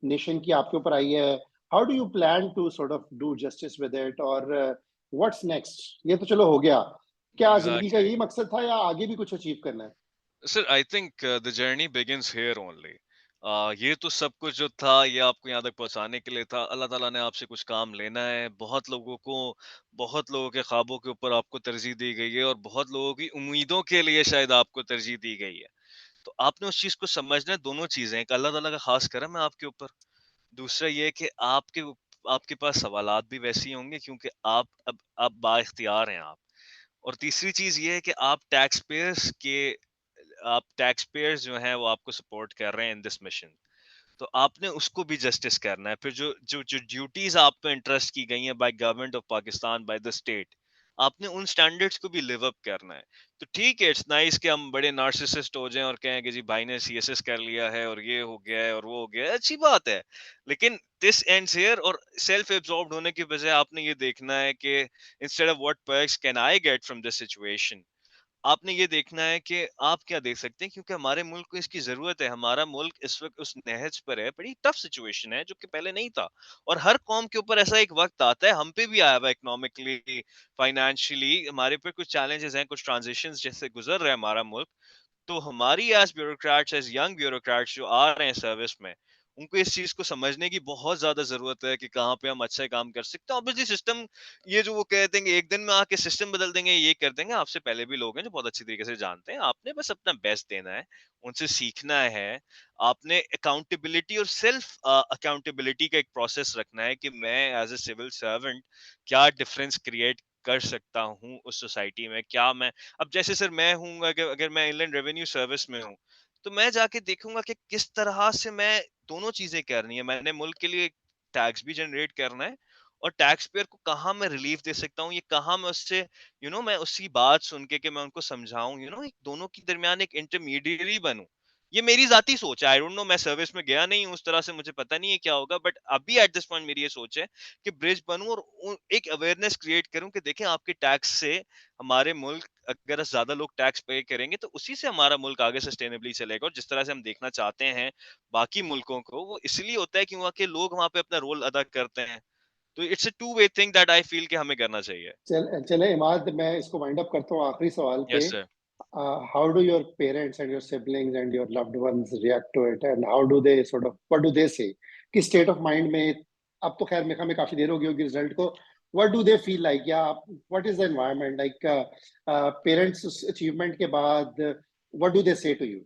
नेशन की आपके ऊपर आई है, how do you plan to sort of do justice with it, और what's next? ये तो चलो हो गया, क्या जिंदगी का Exactly. यही मकसद था या आगे भी कुछ अचीव करना है? Sir, I think the journey begins here only. ये तो सब कुछ जो था ये आपको यहाँ तक पहुंचाने के लिए था। अल्लाह ताला ने आपसे कुछ काम लेना है। बहुत लोगों के ख्वाबों के ऊपर आपको तरजीह दी गई है और बहुत लोगों की उम्मीदों के लिए शायद आपको तरजीह दी गई है। तो आपने उस चीज को समझना है। दोनों चीजें, एक अल्लाह ताला का खास करम है आपके ऊपर, दूसरा ये कि आपके पास सवालात भी वैसे ही होंगे क्योंकि आप बाइख्तियार हैं आप। और तीसरी चीज ये है कि आप टैक्स पेयर्स जो हैं वो आपको सपोर्ट कर रहे हैं इन दिस मिशन। तो आपने उसको भी जस्टिस करना है। फिर जो जो जो ड्यूटीज आप पे इंटरेस्ट की गई हैं by government of Pakistan, by the state, आपने उन स्टैंडर्ड्स को भी लिव अप करना है। तो ठीक है, इट्स नाइस कि हम बड़े नार्सिसिस्ट हो जाएं और कहें कि जी भाई ने सीएसएस कर लिया है और ये हो गया है और वो हो गया है, अच्छी बात है। लेकिन दिस एंड्स हियर। और सेल्फ एब्जॉर्ब्ड होने की बजाय आपने ये देखना है कि instead of what perks can I get from this situation, आपने ये देखना है कि आप क्या देख सकते हैं, क्योंकि हमारे मुल्क को इसकी जरूरत है। हमारा मुल्क इस वक्त उस नहज पर है, बड़ी टफ सिचुएशन है जो कि पहले नहीं था। और हर कौम के ऊपर ऐसा एक वक्त आता है, हम पे भी आया हुआ इकोनॉमिकली, फाइनेंशियली हमारे पे कुछ चैलेंजेस हैं, कुछ ट्रांजिशंस जैसे गुजर रहा है हमारा मुल्क। तो हमारी as bureaucrats, as young bureaucrats जो आ रहे हैं सर्विस में, उनको इस चीज को समझने की बहुत ज्यादा जरूरत है कि कहाँ पे हम अच्छा काम कर सकते हैं। ऑब्वियसली सिस्टम, ये जो वो कहते हैं एक दिन में आके सिस्टम बदल देंगे, ये कर देंगे, आपसे पहले भी लोग हैं जो बहुत अच्छी तरीके से जानते हैं। आपने बस अपना बेस्ट देना है, उनसे सीखना है। आपने अकाउंटेबिलिटी और सेल्फ अकाउंटेबिलिटी का एक प्रोसेस रखना है कि मैं एज ए सिविल सर्वेंट क्या डिफरेंस क्रिएट कर सकता हूँ उस सोसाइटी में। क्या मैं, अब जैसे सर मैं हूँ, अगर अगर मैं इनलैंड रेवेन्यू सर्विस में हूँ, तो मैं जाके देखूंगा कि किस तरह से मैं दोनों चीजें करनी है। मैंने मुल्क के लिए टैक्स भी जनरेट करना है और टैक्स पेयर को कहाँ मैं रिलीफ दे सकता हूँ, ये कहाँ मैं उससे मैं उसकी बात सुन के मैं उनको समझाऊं, एक दोनों के दरमियान एक इंटरमीडिएरी बनूं। ये मेरी जाती सोच है। आई डोंट नो, मैं सर्विस में गया नहीं हूं उस तरह से, मुझे पता नहीं है क्या होगा, बट अभी एट दिस पॉइंट मेरी ये सोच है कि ब्रिज बनूं और एक अवेयरनेस क्रिएट करूं कि देखें आपके टैक्स से हमारे मुल्क, अगर ज्यादा लोग टैक्स पे करेंगे तो उसी से हमारा मुल्क आगे सस्टेनेबली चलेगा। और जिस तरह से हम देखना चाहते हैं बाकी मुल्कों को, वो इसलिए होता है कि वहाँ के लोग वहाँ पे अपना रोल अदा करते हैं। तो it's a two way thing that I feel कि हमें करना चाहिए। चले इमाद, मैं इसको वाइंड अप करता हूँ आखिरी सवाल पे। Yes sir. How do your parents and your siblings and your loved ones react to it, and how do they sort of, what do they say? किस state of mind में, अब तो खैर मेरे काफी देर हो गई होगी रिजल्ट को, what do they feel like, या what is the environment like, parents achievement के बाद what do they say to you?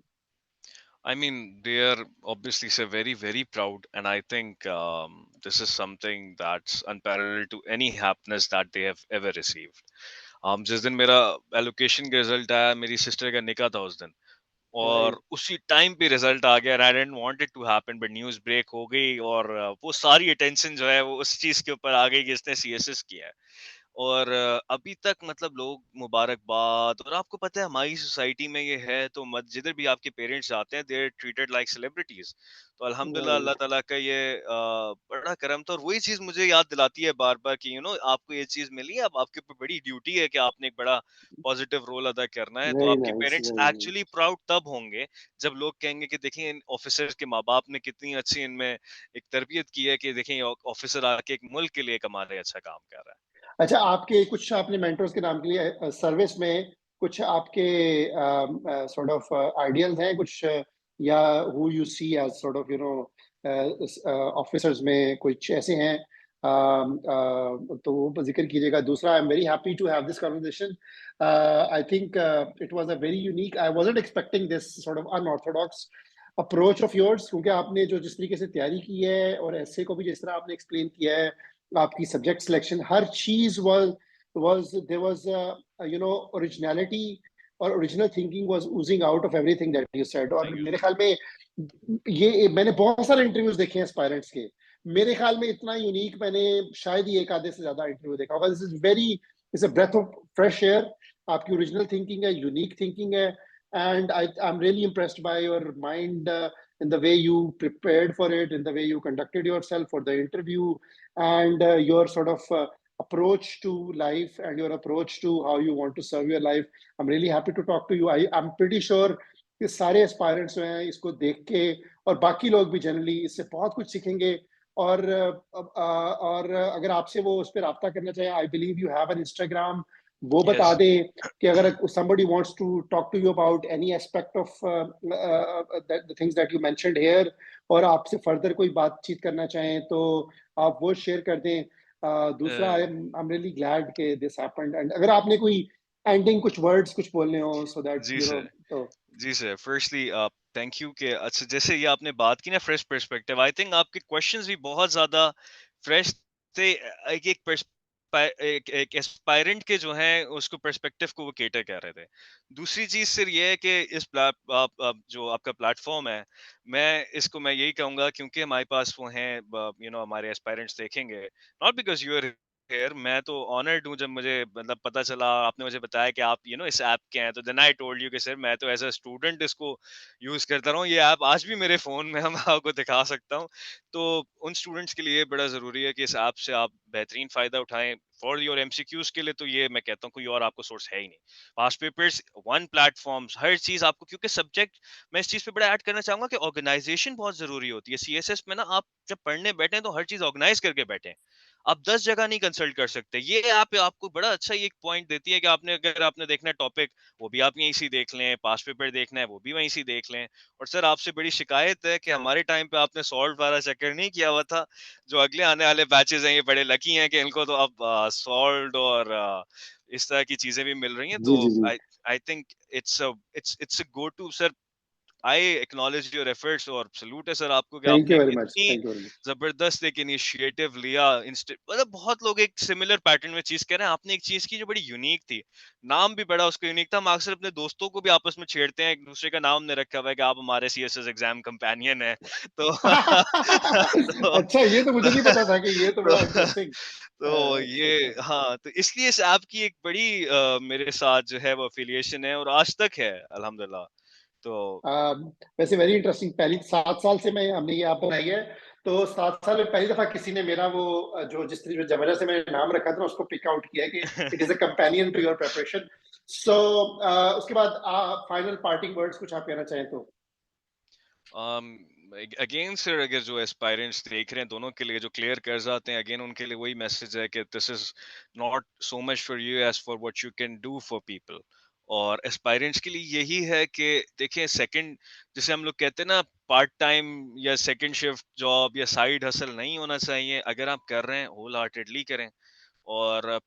I mean, they are obviously so very, very proud, and I think this is something that's unparalleled to any happiness that they have ever received. जिस दिन मेरा एलोकेशन का रिजल्ट आया, मेरी सिस्टर का निकाह था उस दिन, और Right. उसी टाइम पे रिजल्ट आ गया। I didn't want it to happen, but news break हो गई और वो सारी अटेंशन जो है वो उस चीज के ऊपर आ गई कि इसने सीएसएस किया है। और अभी तक मतलब लोग मुबारकबाद। और आपको पता है हमारी सोसाइटी में ये है, तो मत जिधर भी आपके पेरेंट्स जाते हैं, they are treated like celebrities. तो अल्हम्दुलिल्लाह Right. अल्लाह ताला का ये बड़ा करम था। और वही चीज मुझे याद दिलाती है बार बार कि आपको ये चीज मिली है, अब आपके ऊपर बड़ी ड्यूटी है कि आपने एक बड़ा पॉजिटिव रोल अदा करना है। तो Very आपके nice, parents very nice. Actually proud तब होंगे जब लोग कहेंगे कि देखिए इन ऑफिसर्स के माँ बाप ने कितनी अच्छी इनमें एक तरबियत की है कि देखिए ऑफिसर आके एक मुल्क के लिए कमा रहे, अच्छा काम कर रहा है। अच्छा, आपके कुछ आपने मेंटर्स के नाम के लिए सर्विस में कुछ आपके सॉर्ट ऑफ आइडियल्स हैं कुछ, या who you see as sort of officers में कुछ ऐसे हैं, तो वो जिक्र कीजिएगा। दूसरा, I am very happy to have this conversation. I think it was a very unique, I wasn't expecting this sort of unorthodox approach of yours, क्योंकि आपने जो जिस तरीके से तैयारी की है और ऐसे को भी जिस तरह आपने एक्सप्लेन किया है, आपकी सब्जेक्ट सिलेक्शन, हर चीज was there was originality और original thinking was oozing out of everything that you said। और थैंक यू। मेरे ख्याल में ये मैंने बहुत सारे इंटरव्यूज देखे हैं एस्पायरेंट्स के, मेरे ख्याल में इतना यूनिक मैंने शायद ही एक आधे से ज्यादा इंटरव्यू देखा होगा। This is very, it's a breath of fresh air. आपकी ओरिजिनल थिंकिंग है, यूनिक थिंकिंग है, and I am really impressed by your mind, in the way you prepared for it, in the way you conducted yourself for the interview, and your sort of approach to life and your approach to how you want to serve your life. I'm really happy to talk to you. I'm pretty sure कि सारे एस्पायरेंट्स जो हैं इसको देख के, और बाकी लोग भी जनरली इससे बहुत कुछ सीखेंगे। और अगर आपसे वो उस पे राब्ता करना चाहे, I believe you have an Instagram, वो बता Yes. दें कि अगर somebody wants to talk to you about any aspect of the things that you mentioned here, और आपसे फर्दर कोई बातचीत करना चाहें तो आप वो शेयर कर दें। दूसरा, Uh, I'm really glad कि this happened, and अगर आपने कोई एंडिंग कुछ वर्ड्स कुछ बोलने हो so that जी you know, सर। तो जी सर, फर्स्टली थैंक यू कि अच्छा जैसे ये आपने बात की ना फ्रेश पर्सपेक्टिव, आई थिंक आपके क्वेश्चंस भी बहुत ज़्यादा फ्रेश थे। एक एक एक एक एस्पायरेंट के जो हैं उसको पर्सपेक्टिव को वो कैटर कर रहे थे। दूसरी चीज़ सिर्फ ये है कि इस आप जो आपका प्लेटफ़ॉर्म है, मैं यही कहूँगा क्योंकि हमारे पास वो हैं हमारे एस्पायरेंट्स देखेंगे, not because you are here. मैं तो ऑनर्ड हूँ जब मुझे मतलब पता चला, आपने मुझे बताया कि आप इस ऐप के हैं, तो देन आई टोल्ड यू कि सर मैं तो एज़ अ स्टूडेंट इसको यूज़ करता रहा हूँ। ये ऐप आज भी मेरे फ़ोन में है, मैं आपको दिखा सकता हूँ। तो उन स्टूडेंट्स के लिए बड़ा ज़रूरी है कि इस ऐप से आप बेहतरीन फ़ायदा उठाएँ। फॉर योर एमसीक्यूज़ के लिए तो ये मैं कहता हूँ कोई और आपको सोर्स है ही नहीं। पास्ट पेपर्स, वन प्लेटफ़ॉर्म्स, हर चीज़ आपको, क्योंकि सब्जेक्ट मैं इस चीज़ पे बड़ा ऐड करना चाहूँगा कि ऑर्गेनाइज़ेशन बहुत ज़रूरी होती है। सीएसएस में ना आप जब पढ़ने बैठे तो हर चीज़ ऑर्गेनाइज़ करके बैठें। आप 10 जगह नहीं कंसल्ट कर सकते। ये ऐप आपको बड़ा अच्छा ये एक पॉइंट देती है कि अगर आपने देखना है टॉपिक, वो भी आप यहीं से देख लें, पास्ट पेपर देखना है, वो भी वहीं से देख लें। और सर आपसे बड़ी शिकायत है कि हमारे टाइम पे आपने सॉल्व वाला चक्कर नहीं किया हुआ था। जो अगले आने वाले बैचेज़ हैं, ये बड़े लकी हैं कि इनको तो अब सॉल्व्ड और इस तरह की चीज़ें भी मिल रही हैं। जी, तो जी, जी। I I think it's a go to sir. I acknowledge your efforts और सैल्यूट है सर आपको कि थैंक यू आपने वेरी मच, इतनी थैंक यू वेरी मच। जबरदस्त एक इनिशिएटिव लिया। मतलब बहुत लोग एक सिमिलर पैटर्न में चीज कह रहे हैं, आपने एक चीज की जो बड़ी यूनिक थी। नाम भी बड़ा उसका यूनिक था। हम अक्सर अपने दोस्तों को भी आपस में छेड़ते हैं, एक दूसरे का नाम ने रखा हुआ है कि आप हमारे सीएसएस एग्जाम कंपेनियन है। तो तो, अच्छा, ये तो मुझे नहीं पता था कि ये तो तो, बड़ा इंटरेस्टिंग। तो अच्छा, ये अच्छा। हाँ, तो इसलिए इस ऐप की एक बड़ी मेरे साथ जो है वो एफिलिएशन है और आज तक है अल्हम्दुलिल्लाह। तो वैसे वेरी इंटरेस्टिंग, पहली 7 साल से मैं हमने ये ऐप बनाई है, तो 7 साल में पहली दफ़ा किसी ने मेरा वो जो जिस वजह से मैंने नाम रखा था ना, उसको पिक आउट किया है कि it is a companion to your preparation. So उसके बाद फाइनल पार्टिंग वर्ड्स कुछ आप कहना चाहें तो? अगेन सर, अगर जो एस्पायरेंट्स देख रहे हैं दोनों के लिए जो क्लियर कर जाते हैं, अगेन उनके लिए वही मैसेज है कि this is not so much for you as for what you can do for people. और एस्पायरेंट्स के लिए यही है कि देखिए सेकंड, जैसे हम लोग कहते हैं ना, पार्ट टाइम या सेकंड शिफ्ट जॉब या साइड हसल नहीं होना चाहिए। अगर आप कर रहे हैं होल हार्टेडली करें और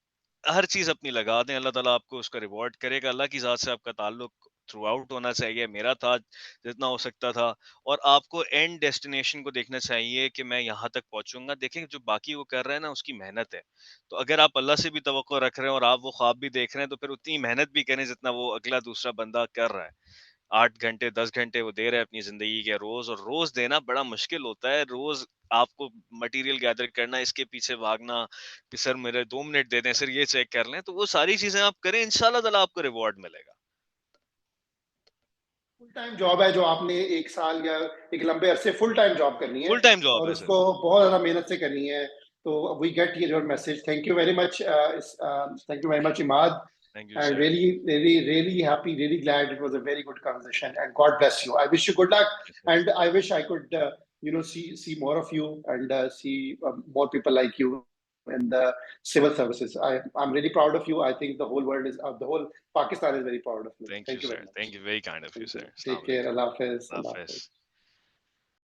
हर चीज अपनी लगा दें, अल्लाह ताला आपको उसका रिवॉर्ड करेगा। अल्लाह की ज़ात से आपका ताल्लुक थ्रू आउट होना चाहिए, मेरा था जितना हो सकता था। और आपको एंड डेस्टिनेशन को देखना चाहिए कि मैं यहाँ तक पहुंचूंगा। देखें जो बाकी वो कर रहे हैं ना, उसकी मेहनत है। तो अगर आप अल्लाह से भी तवक्को रख रहे हैं और आप वो ख्वाब भी देख रहे हैं, तो फिर उतनी मेहनत भी करें जितना वो अगला दूसरा बंदा कर रहा है। 8 घंटे 10 घंटे वो दे रहे हैं अपनी जिंदगी के रोज, और रोज देना बड़ा मुश्किल होता है। रोज आपको मटेरियल गैदर करना, इसके पीछे भागना कि सर मेरे 2 मिनट दे दें, सर ये चेक कर लें, तो वो सारी चीजें आप करें, इंशाल्लाह ताला आपको रिवॉर्ड मिलेगा। फुल टाइम जॉब है जो आपने 1 साल या एक लंबे अरसे फुल टाइम जॉब करनी है फुल टाइम जॉब और है सर। उसको बहुत ज़्यादा मेहनत से करनी है। तो we get your message. Thank you very much, thank you very much Imad, thank you and sir. really happy, really glad. It was a very good conversation, and God bless you. I wish you good luck, and I wish I could, see more of you and see more people like you in the civil services. I'm really proud of you. I think the whole world is, the whole Pakistan is very proud of you. Thank you Thank you sir, very much. Thank you, very kind of you Thank you. Sir. अस्सलाम Take care. वालेकुम। Allah Hafiz. अल्लाह Allah हाफिज। Hafiz.